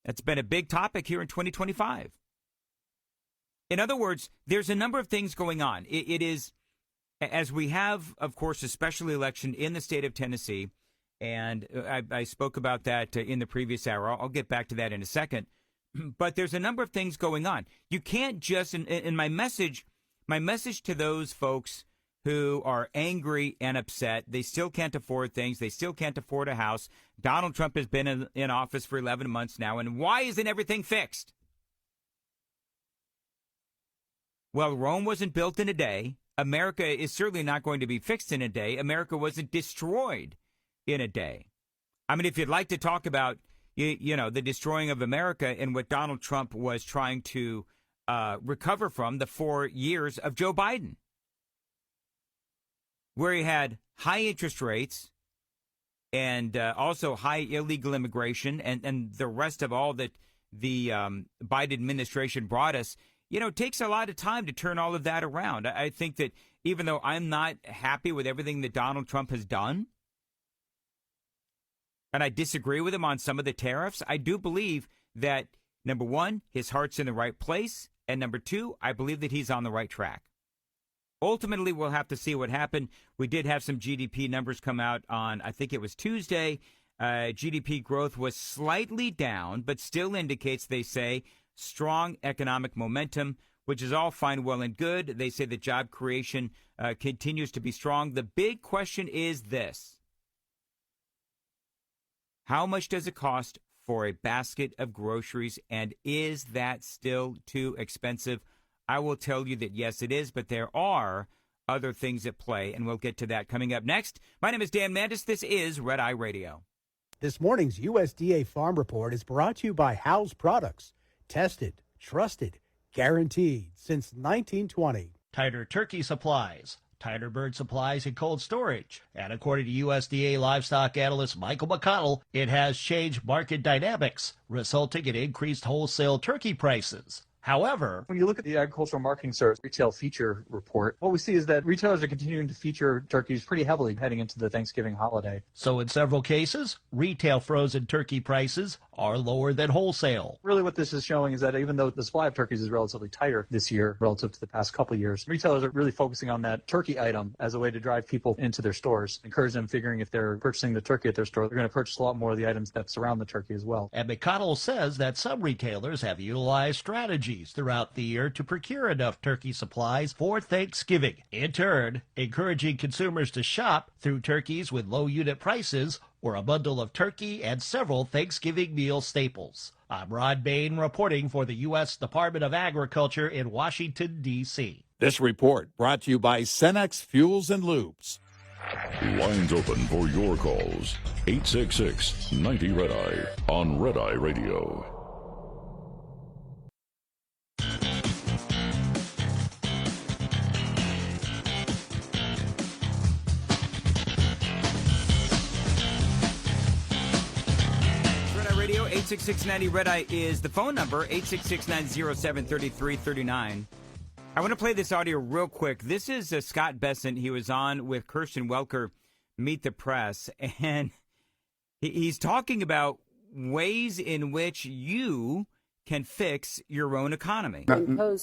That's been a big topic here in 2025. In other words, there's a number of things going on. It is, as we have, of course, a special election in the state of Tennessee. And I spoke about that in the previous hour. I'll get back to that in a second. But there's a number of things going on. You can't just, in my message to those folks who are angry and upset, they still can't afford things. They still can't afford a house. Donald Trump has been in office for 11 months now. And why isn't everything fixed? Well, Rome wasn't built in a day. America is certainly not going to be fixed in a day. America wasn't destroyed in a day. I mean, if you'd like to talk about, the destroying of America and what Donald Trump was trying to recover from the 4 years of Joe Biden, where he had high interest rates and also high illegal immigration and the rest of all that the Biden administration brought us, it takes a lot of time to turn all of that around. I think that even though I'm not happy with everything that Donald Trump has done, and I disagree with him on some of the tariffs, I do believe that, number one, his heart's in the right place, and number two, I believe that he's on the right track. Ultimately, we'll have to see what happened. We did have some GDP numbers come out on, I think it was Tuesday. GDP growth was slightly down, but still indicates, they say, strong economic momentum, which is all fine, well, and good. They say that job creation continues to be strong. The big question is this. How much does it cost for a basket of groceries, and is that still too expensive? I will tell you that, yes, it is, but there are other things at play, and we'll get to that coming up next. My name is Dan Mandis. This is Red Eye Radio. This morning's USDA Farm Report is brought to you by House Products. Tested, trusted, guaranteed since 1920. Tighter turkey supplies, tighter bird supplies and cold storage. And according to USDA livestock analyst Michael McConnell, it has changed market dynamics, resulting in increased wholesale turkey prices. However, when you look at the Agricultural Marketing Service Retail Feature Report, what we see is that retailers are continuing to feature turkeys pretty heavily heading into the Thanksgiving holiday. So in several cases, retail frozen turkey prices are lower than wholesale. Really what this is showing is that even though the supply of turkeys is relatively tighter this year relative to the past couple of years, retailers are really focusing on that turkey item as a way to drive people into their stores, encourage them figuring if they're purchasing the turkey at their store, they're going to purchase a lot more of the items that surround the turkey as well. And McConnell says that some retailers have utilized strategies throughout the year to procure enough turkey supplies for Thanksgiving, in turn encouraging consumers to shop through turkeys with low unit prices or a bundle of turkey and several Thanksgiving meal staples. I'm Rod Bain reporting for the U.S. Department of Agriculture in Washington, D.C. This report brought to you by Cenex Fuels and Lubes. Lines open for your calls. 866-90-RED-EYE on Red Eye Radio. Red Eye Radio, 866-90-RED-EYE is the phone number, 866-907-3339. I want to play this audio real quick. This is Scott Bessent. He was on with Kirsten Welker, Meet the Press, and he's talking about ways in which you can fix your own economy. No.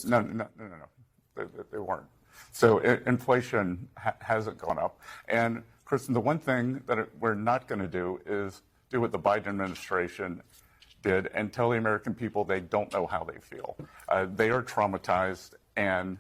They weren't. So inflation hasn't gone up. And, Kristen, the one thing that we're not going to do is do what the Biden administration did and tell the American people they don't know how they feel. They are traumatized, and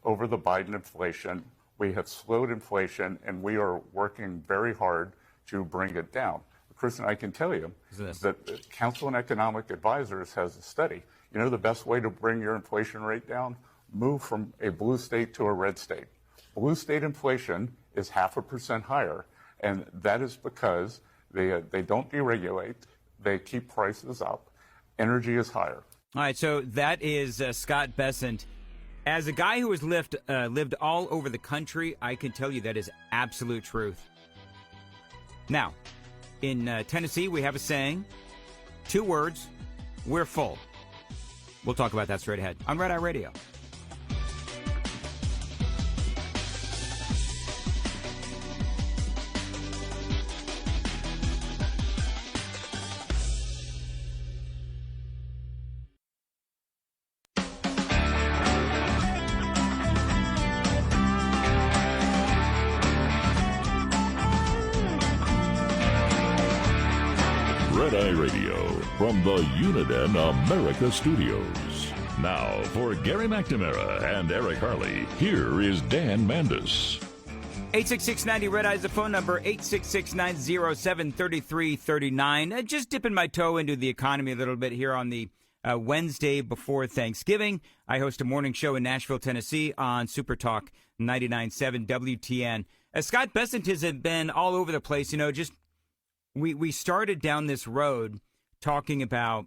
over the Biden inflation. We have slowed inflation, and we are working very hard to bring it down. Kristen, I can tell you that the Council on Economic Advisors has a study. You know the best way to bring your inflation rate down? Move from a blue state to a red state. Blue state inflation is 0.5% higher, and that is because they don't deregulate, they keep prices up, energy is higher. All right, so that is Scott Bessent. As a guy who has lived all over the country, I can tell you that is absolute truth. Now, in Tennessee, we have a saying, 2 words, we're full. We'll talk about that straight ahead on Red Eye Radio. Red Eye Radio from the Uniden America Studios. Now, for Gary McNamara and Eric Harley, here is Dan Mandis. 866-90 Red Eye is the phone number, 866-907-3339. Just dipping my toe into the economy a little bit here on the Wednesday before Thanksgiving. I host a morning show in Nashville, Tennessee on Super Talk 99.7 WTN. Scott Bessent has been all over the place, just we started down this road talking about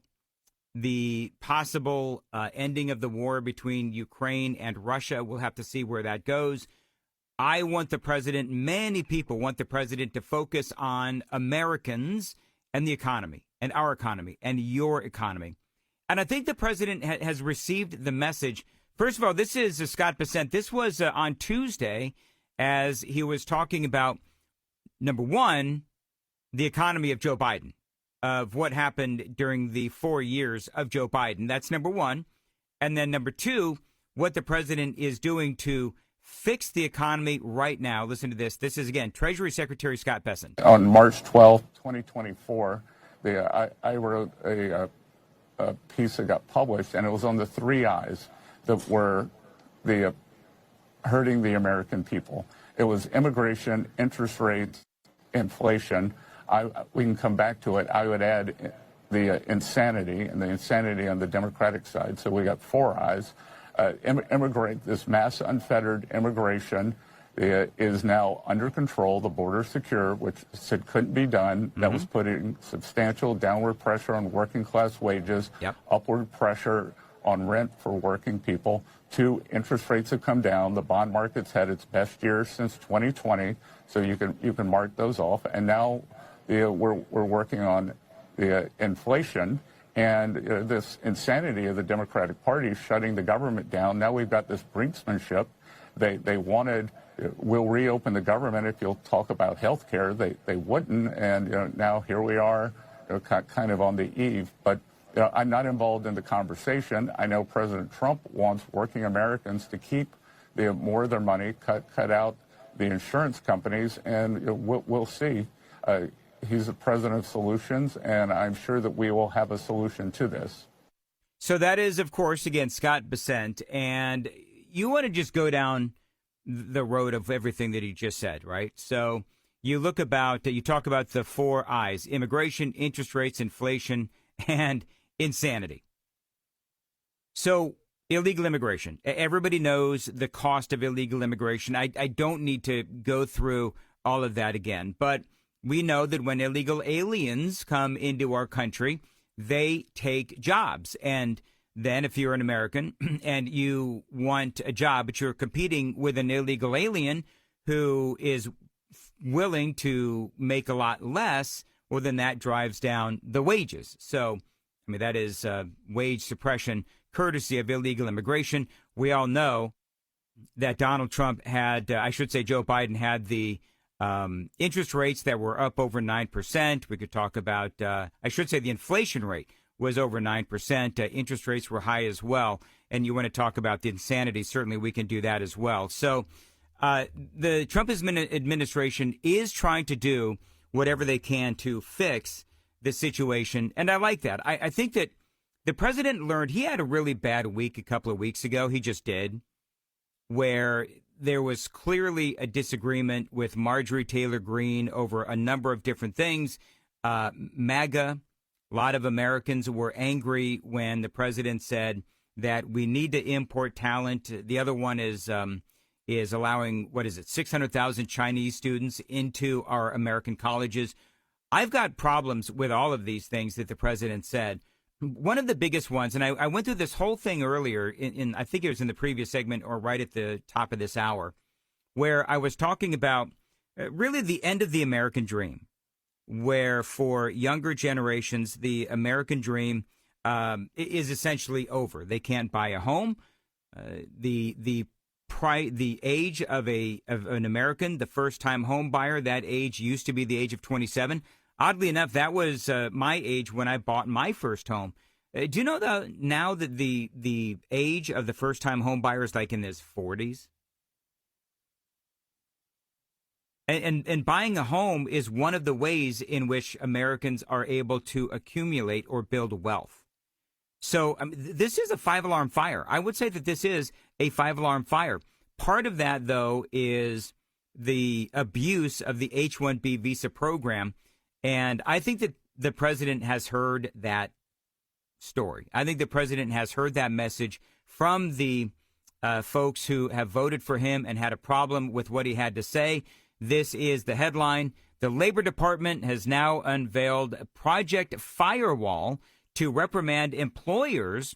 the possible ending of the war between Ukraine and Russia. We'll have to see where that goes. I want the president, many people want the president to focus on Americans and the economy and our economy and your economy. And I think the president has received the message. First of all, this is Scott Bessent. This was on Tuesday as he was talking about, number one, the economy of Joe Biden, of what happened during the 4 years of Joe Biden. That's number one. And then number two, what the president is doing to fix the economy right now. Listen to this. This is, again, Treasury Secretary Scott Bessent. On March 12th, 2024, I wrote a piece that got published, and it was on the 3 I's that were hurting the American people. It was immigration, interest rates, inflation. We can come back to it. I would add the insanity, and the insanity on the Democratic side. So we got 4 I's. This mass unfettered immigration is now under control. The border secure, which said couldn't be done. That was putting substantial downward pressure on working class wages, upward pressure on rent for working people. 2, interest rates have come down. The bond market's had its best year since 2020, so you can mark those off. And now we're working on the inflation and this insanity of the Democratic Party shutting the government down. Now we've got this brinksmanship. They wanted, we'll reopen the government if you'll talk about health care. They wouldn't, and now here we are, kind of on the eve. But I'm not involved in the conversation. I know President Trump wants working Americans to keep more of their money, cut out the insurance companies, and we'll see. He's the president of solutions, and I'm sure that we will have a solution to this. So that is, of course, again, Scott Bessent. And you want to just go down the road of everything that he just said, right? So you talk about the 4 I's: immigration, interest rates, inflation, and insanity. So illegal immigration. Everybody knows the cost of illegal immigration. I don't need to go through all of that again, but we know that when illegal aliens come into our country, they take jobs. And then if you're an American and you want a job, but you're competing with an illegal alien who is willing to make a lot less, well, then that drives down the wages. So, I mean, that is wage suppression courtesy of illegal immigration. We all know that Donald Trump had, Joe Biden had the interest rates that were up over 9%. We could talk about, the inflation rate was over 9%. Interest rates were high as well. And you want to talk about the insanity, certainly we can do that as well. So the Trump administration is trying to do whatever they can to fix the situation. And I like that. I think that the president learned he had a really bad week a couple of weeks ago. He just did. where there was clearly a disagreement with Marjorie Taylor Greene over a number of different things. MAGA, a lot of Americans were angry when the president said that we need to import talent. The other one is allowing, 600,000 Chinese students into our American colleges. I've got problems with all of these things that the president said. One of the biggest ones, and I went through this whole thing earlier in I think it was in the previous segment or right at the top of this hour, where I was talking about really the end of the American dream, where for younger generations, the American dream is essentially over. They can't buy a home. The age of an American, the first-time home buyer, that age used to be the age of 27. Oddly enough, that was my age when I bought my first home. Do you know now that the age of the first-time home buyer is like in his 40s? And buying a home is one of the ways in which Americans are able to accumulate or build wealth. So this is a five-alarm fire. I would say that this is a five-alarm fire. Part of that, though, is the abuse of the H-1B visa program. And I think that the president has heard that story. I think the president has heard that message from the folks who have voted for him and had a problem with what he had to say. This is the headline. The Labor Department has now unveiled Project Firewall to reprimand employers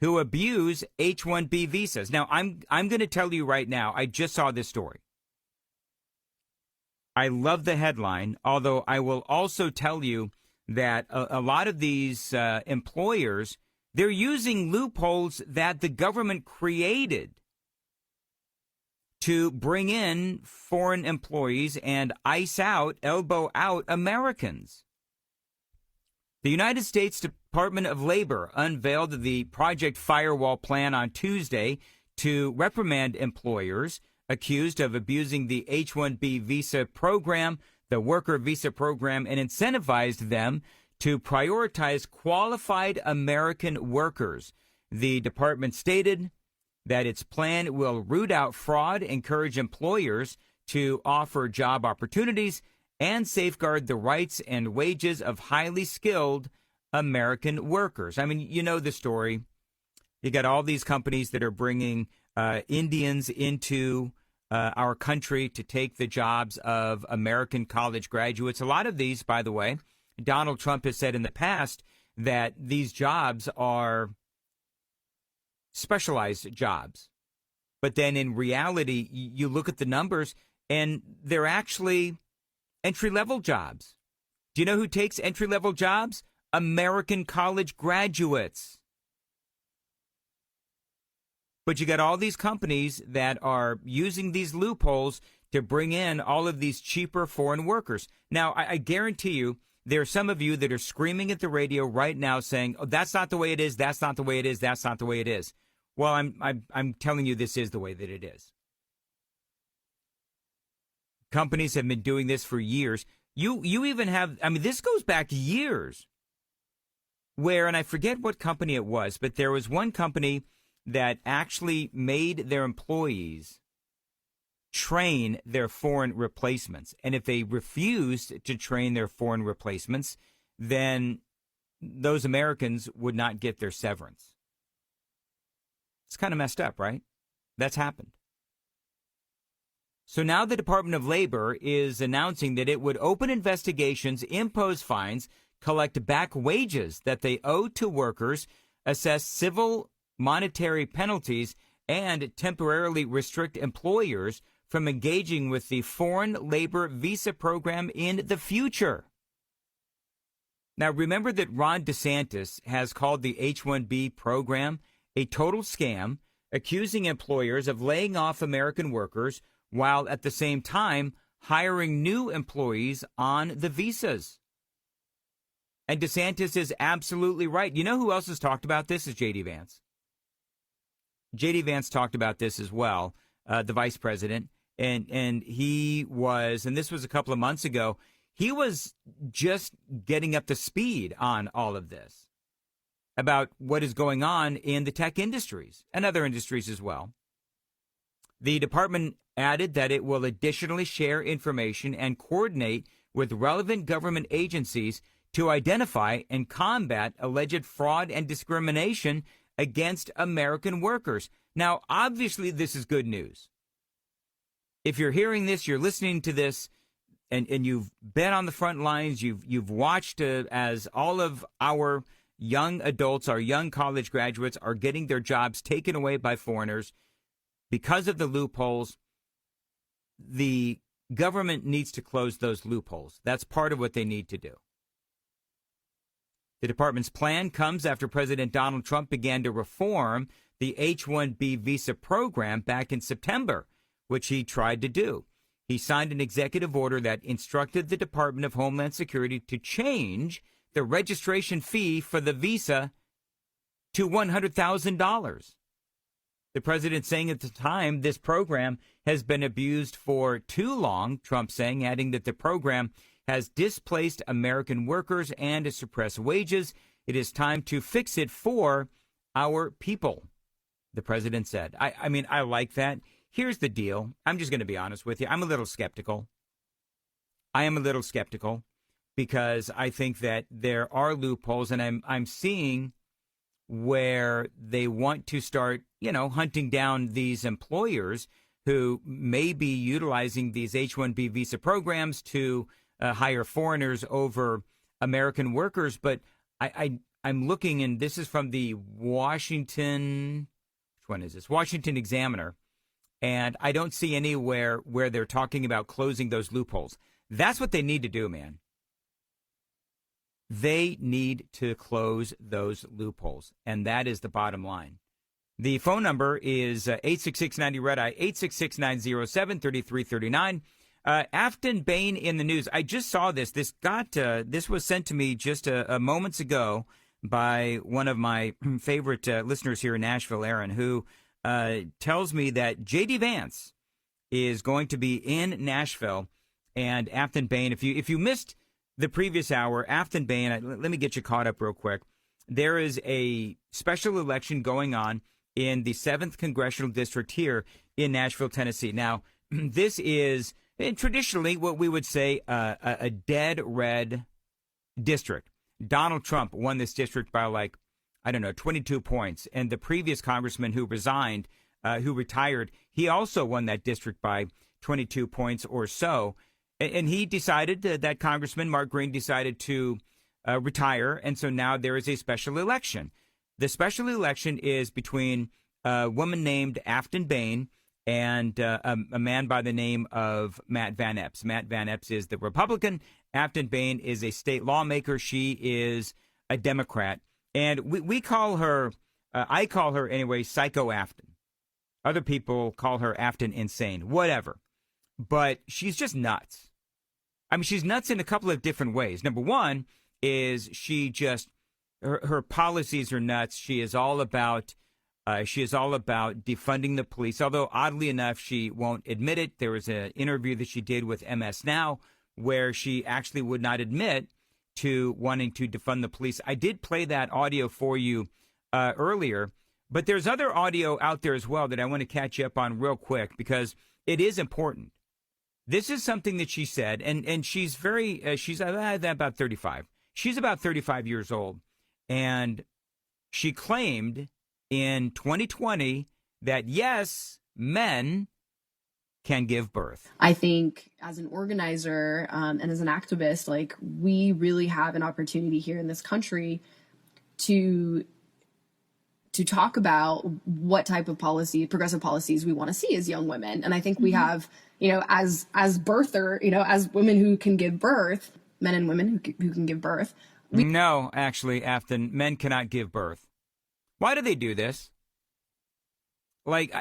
who abuse H-1B visas. Now, I'm going to tell you right now, I just saw this story. I love the headline, although I will also tell you that a lot of these employers, they're using loopholes that the government created to bring in foreign employees and ice out, elbow out Americans. The United States Department of Labor unveiled the Project Firewall plan on Tuesday to reprimand employers accused of abusing the H-1B visa program, the worker visa program, and incentivized them to prioritize qualified American workers. The department stated that its plan will root out fraud, encourage employers to offer job opportunities, and safeguard the rights and wages of highly skilled American workers. I mean, you know the story. You got all these companies that are bringing Indians into our country to take the jobs of American college graduates. A lot of these, by the way, Donald Trump has said in the past that these jobs are specialized jobs. But then in reality, you look at the numbers and they're actually entry-level jobs. Do you know who takes entry-level jobs? American college graduates. But you got all these companies that are using these loopholes to bring in all of these cheaper foreign workers. Now, I guarantee you, there are some of you that are screaming at the radio right now saying, oh, that's not the way it is, that's not the way it is, that's not the way it is. Well, I'm telling you this is the way that it is. Companies have been doing this for years. You even have, I mean, this goes back years where, and I forget what company it was, but there was one company that actually made their employees train their foreign replacements. And if they refused to train their foreign replacements, then those Americans would not get their severance. It's kind of messed up, right? That's happened. So now the Department of Labor is announcing that it would open investigations, impose fines, collect back wages that they owe to workers, assess civil monetary penalties, and temporarily restrict employers from engaging with the foreign labor visa program in the future. Now, remember that Ron DeSantis has called the H-1B program a total scam, accusing employers of laying off American workers while at the same time hiring new employees on the visas. And DeSantis is absolutely right. You know who else has talked about this is J.D. Vance. J.D. Vance talked about this as well, the vice president. And he was, and this was a couple of months ago, he was just getting up to speed on all of this about what is going on in the tech industries and other industries as well. The department added that it will additionally share information and coordinate with relevant government agencies to identify and combat alleged fraud and discrimination against American workers. Now, obviously, this is good news. If you're hearing this, you're listening to this, and you've been on the front lines, you've watched as all of our young adults, our young college graduates are getting their jobs taken away by foreigners because of the loopholes. The government needs to close those loopholes. That's part of what they need to do. The department's plan comes after President Donald Trump began to reform the H-1B visa program back in September, which he tried to do. He signed an executive order that instructed the Department of Homeland Security to change the registration fee for the visa to $100,000. The president saying at the time this program has been abused for too long, Trump saying, adding that the program has displaced American workers and suppressed wages. It is time to fix it for our people, the president said. I mean, I like that. Here's the deal. I'm just going to be honest with you. I'm a little skeptical. I am a little skeptical because I think that there are loopholes, and I'm seeing where they want to start, hunting down these employers who may be utilizing these H-1B visa programs to hire foreigners over American workers. But I'm looking, and this is from the Washington Examiner, and I don't see anywhere where they're talking about closing those loopholes. That's what they need to do, man. They need to close those loopholes, and that is the bottom line. The phone number is 866-90-RED-I, 866-907-3339. Aftyn Behn in the news. I just saw this. This was sent to me just a moments ago by one of my favorite listeners here in Nashville, Aaron, who tells me that J.D. Vance is going to be in Nashville, and Aftyn Behn, if you missed the previous hour, Aftyn Behn, let me get you caught up real quick. There is a special election going on in the 7th Congressional District here in Nashville, Tennessee. Now, this is traditionally what we would say a dead red district. Donald Trump won this district by 22 points. And the previous congressman who retired, he also won that district by 22 points or so. And he decided, that Congressman Mark Green decided to retire. And so now there is a special election. The special election is between a woman named Aftyn Behn and a man by the name of Matt Van Epps. Matt Van Epps is the Republican. Aftyn Behn is a state lawmaker. She is a Democrat. And we call her, I call her anyway, Psycho Aftyn. Other people call her Aftyn Insane, whatever. But she's just nuts. I mean, she's nuts in a couple of different ways. Number one is her policies are nuts. She is all about defunding the police. Although oddly enough, she won't admit it. There was an interview that she did with MS Now where she actually would not admit to wanting to defund the police. I did play that audio for you earlier, but there's other audio out there as well that I want to catch you up on real quick because it is important. This is something that she said, and she's she's about 35. She's about 35 years old, and she claimed in 2020 that, yes, men can give birth. I think as an organizer and as an activist, we really have an opportunity here in this country to talk about what type of progressive policies we want to see as young women. And I think we have, as birther, as women who can give birth, men and women who can give birth. No, actually, Aftyn, men cannot give birth. Why do they do this? It's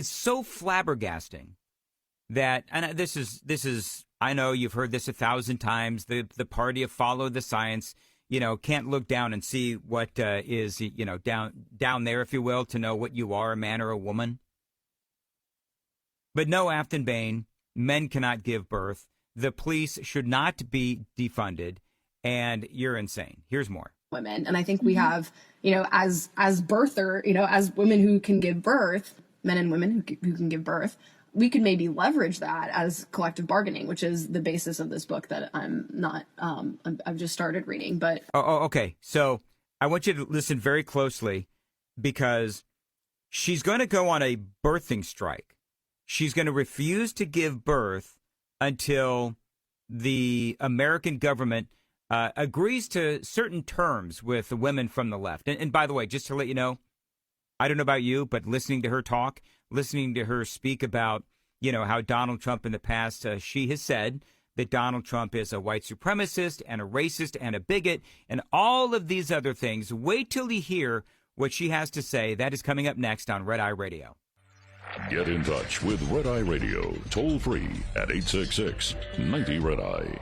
so flabbergasting that, and this is, I know you've heard this 1,000 times. The party of follow the science, can't look down and see what is, down there, if you will, to know what you are, a man or a woman. But no, Aftyn Behn, men cannot give birth. The police should not be defunded, and you're insane. Here's more. women. And I think we have, as birther, as women who can give birth, men and women who can give birth, we could maybe leverage that as collective bargaining, which is the basis of this book that I've just started reading. But okay. So I want you to listen very closely, because she's going to go on a birthing strike. She's going to refuse to give birth until the American government agrees to certain terms with the women from the left. And by the way, just to let you know, I don't know about you, but listening to her talk, listening to her speak about, how Donald Trump in the past, she has said that Donald Trump is a white supremacist and a racist and a bigot and all of these other things. Wait till you hear what she has to say. That is coming up next on Red Eye Radio. Get in touch with Red Eye Radio, toll free at 866-90-RED-EYE.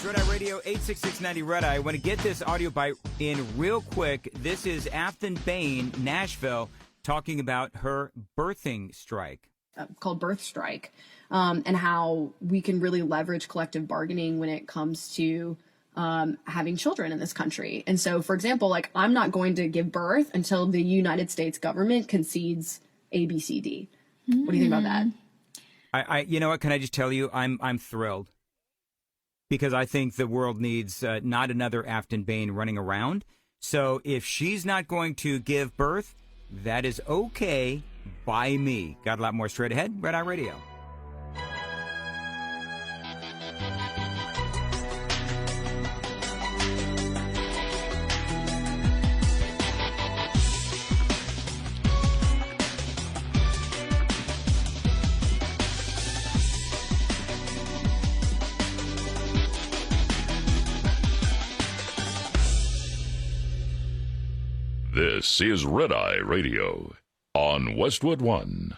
Red Eye Radio, 866-90-RED-EYE. I want to get this audio bite in real quick. This is Aftyn Behn, Nashville, talking about her birthing strike. Called Birth Strike, and how we can really leverage collective bargaining when it comes to having children in this country. And so, for example, I'm not going to give birth until the United States government concedes ABCD. What do you think about that? You know what? Can I just tell you, I'm thrilled, because I think the world needs not another Aftyn Behn running around. So if she's not going to give birth, that is okay by me. Got a lot more straight ahead. Red Eye Radio. This is Red Eye Radio on Westwood One.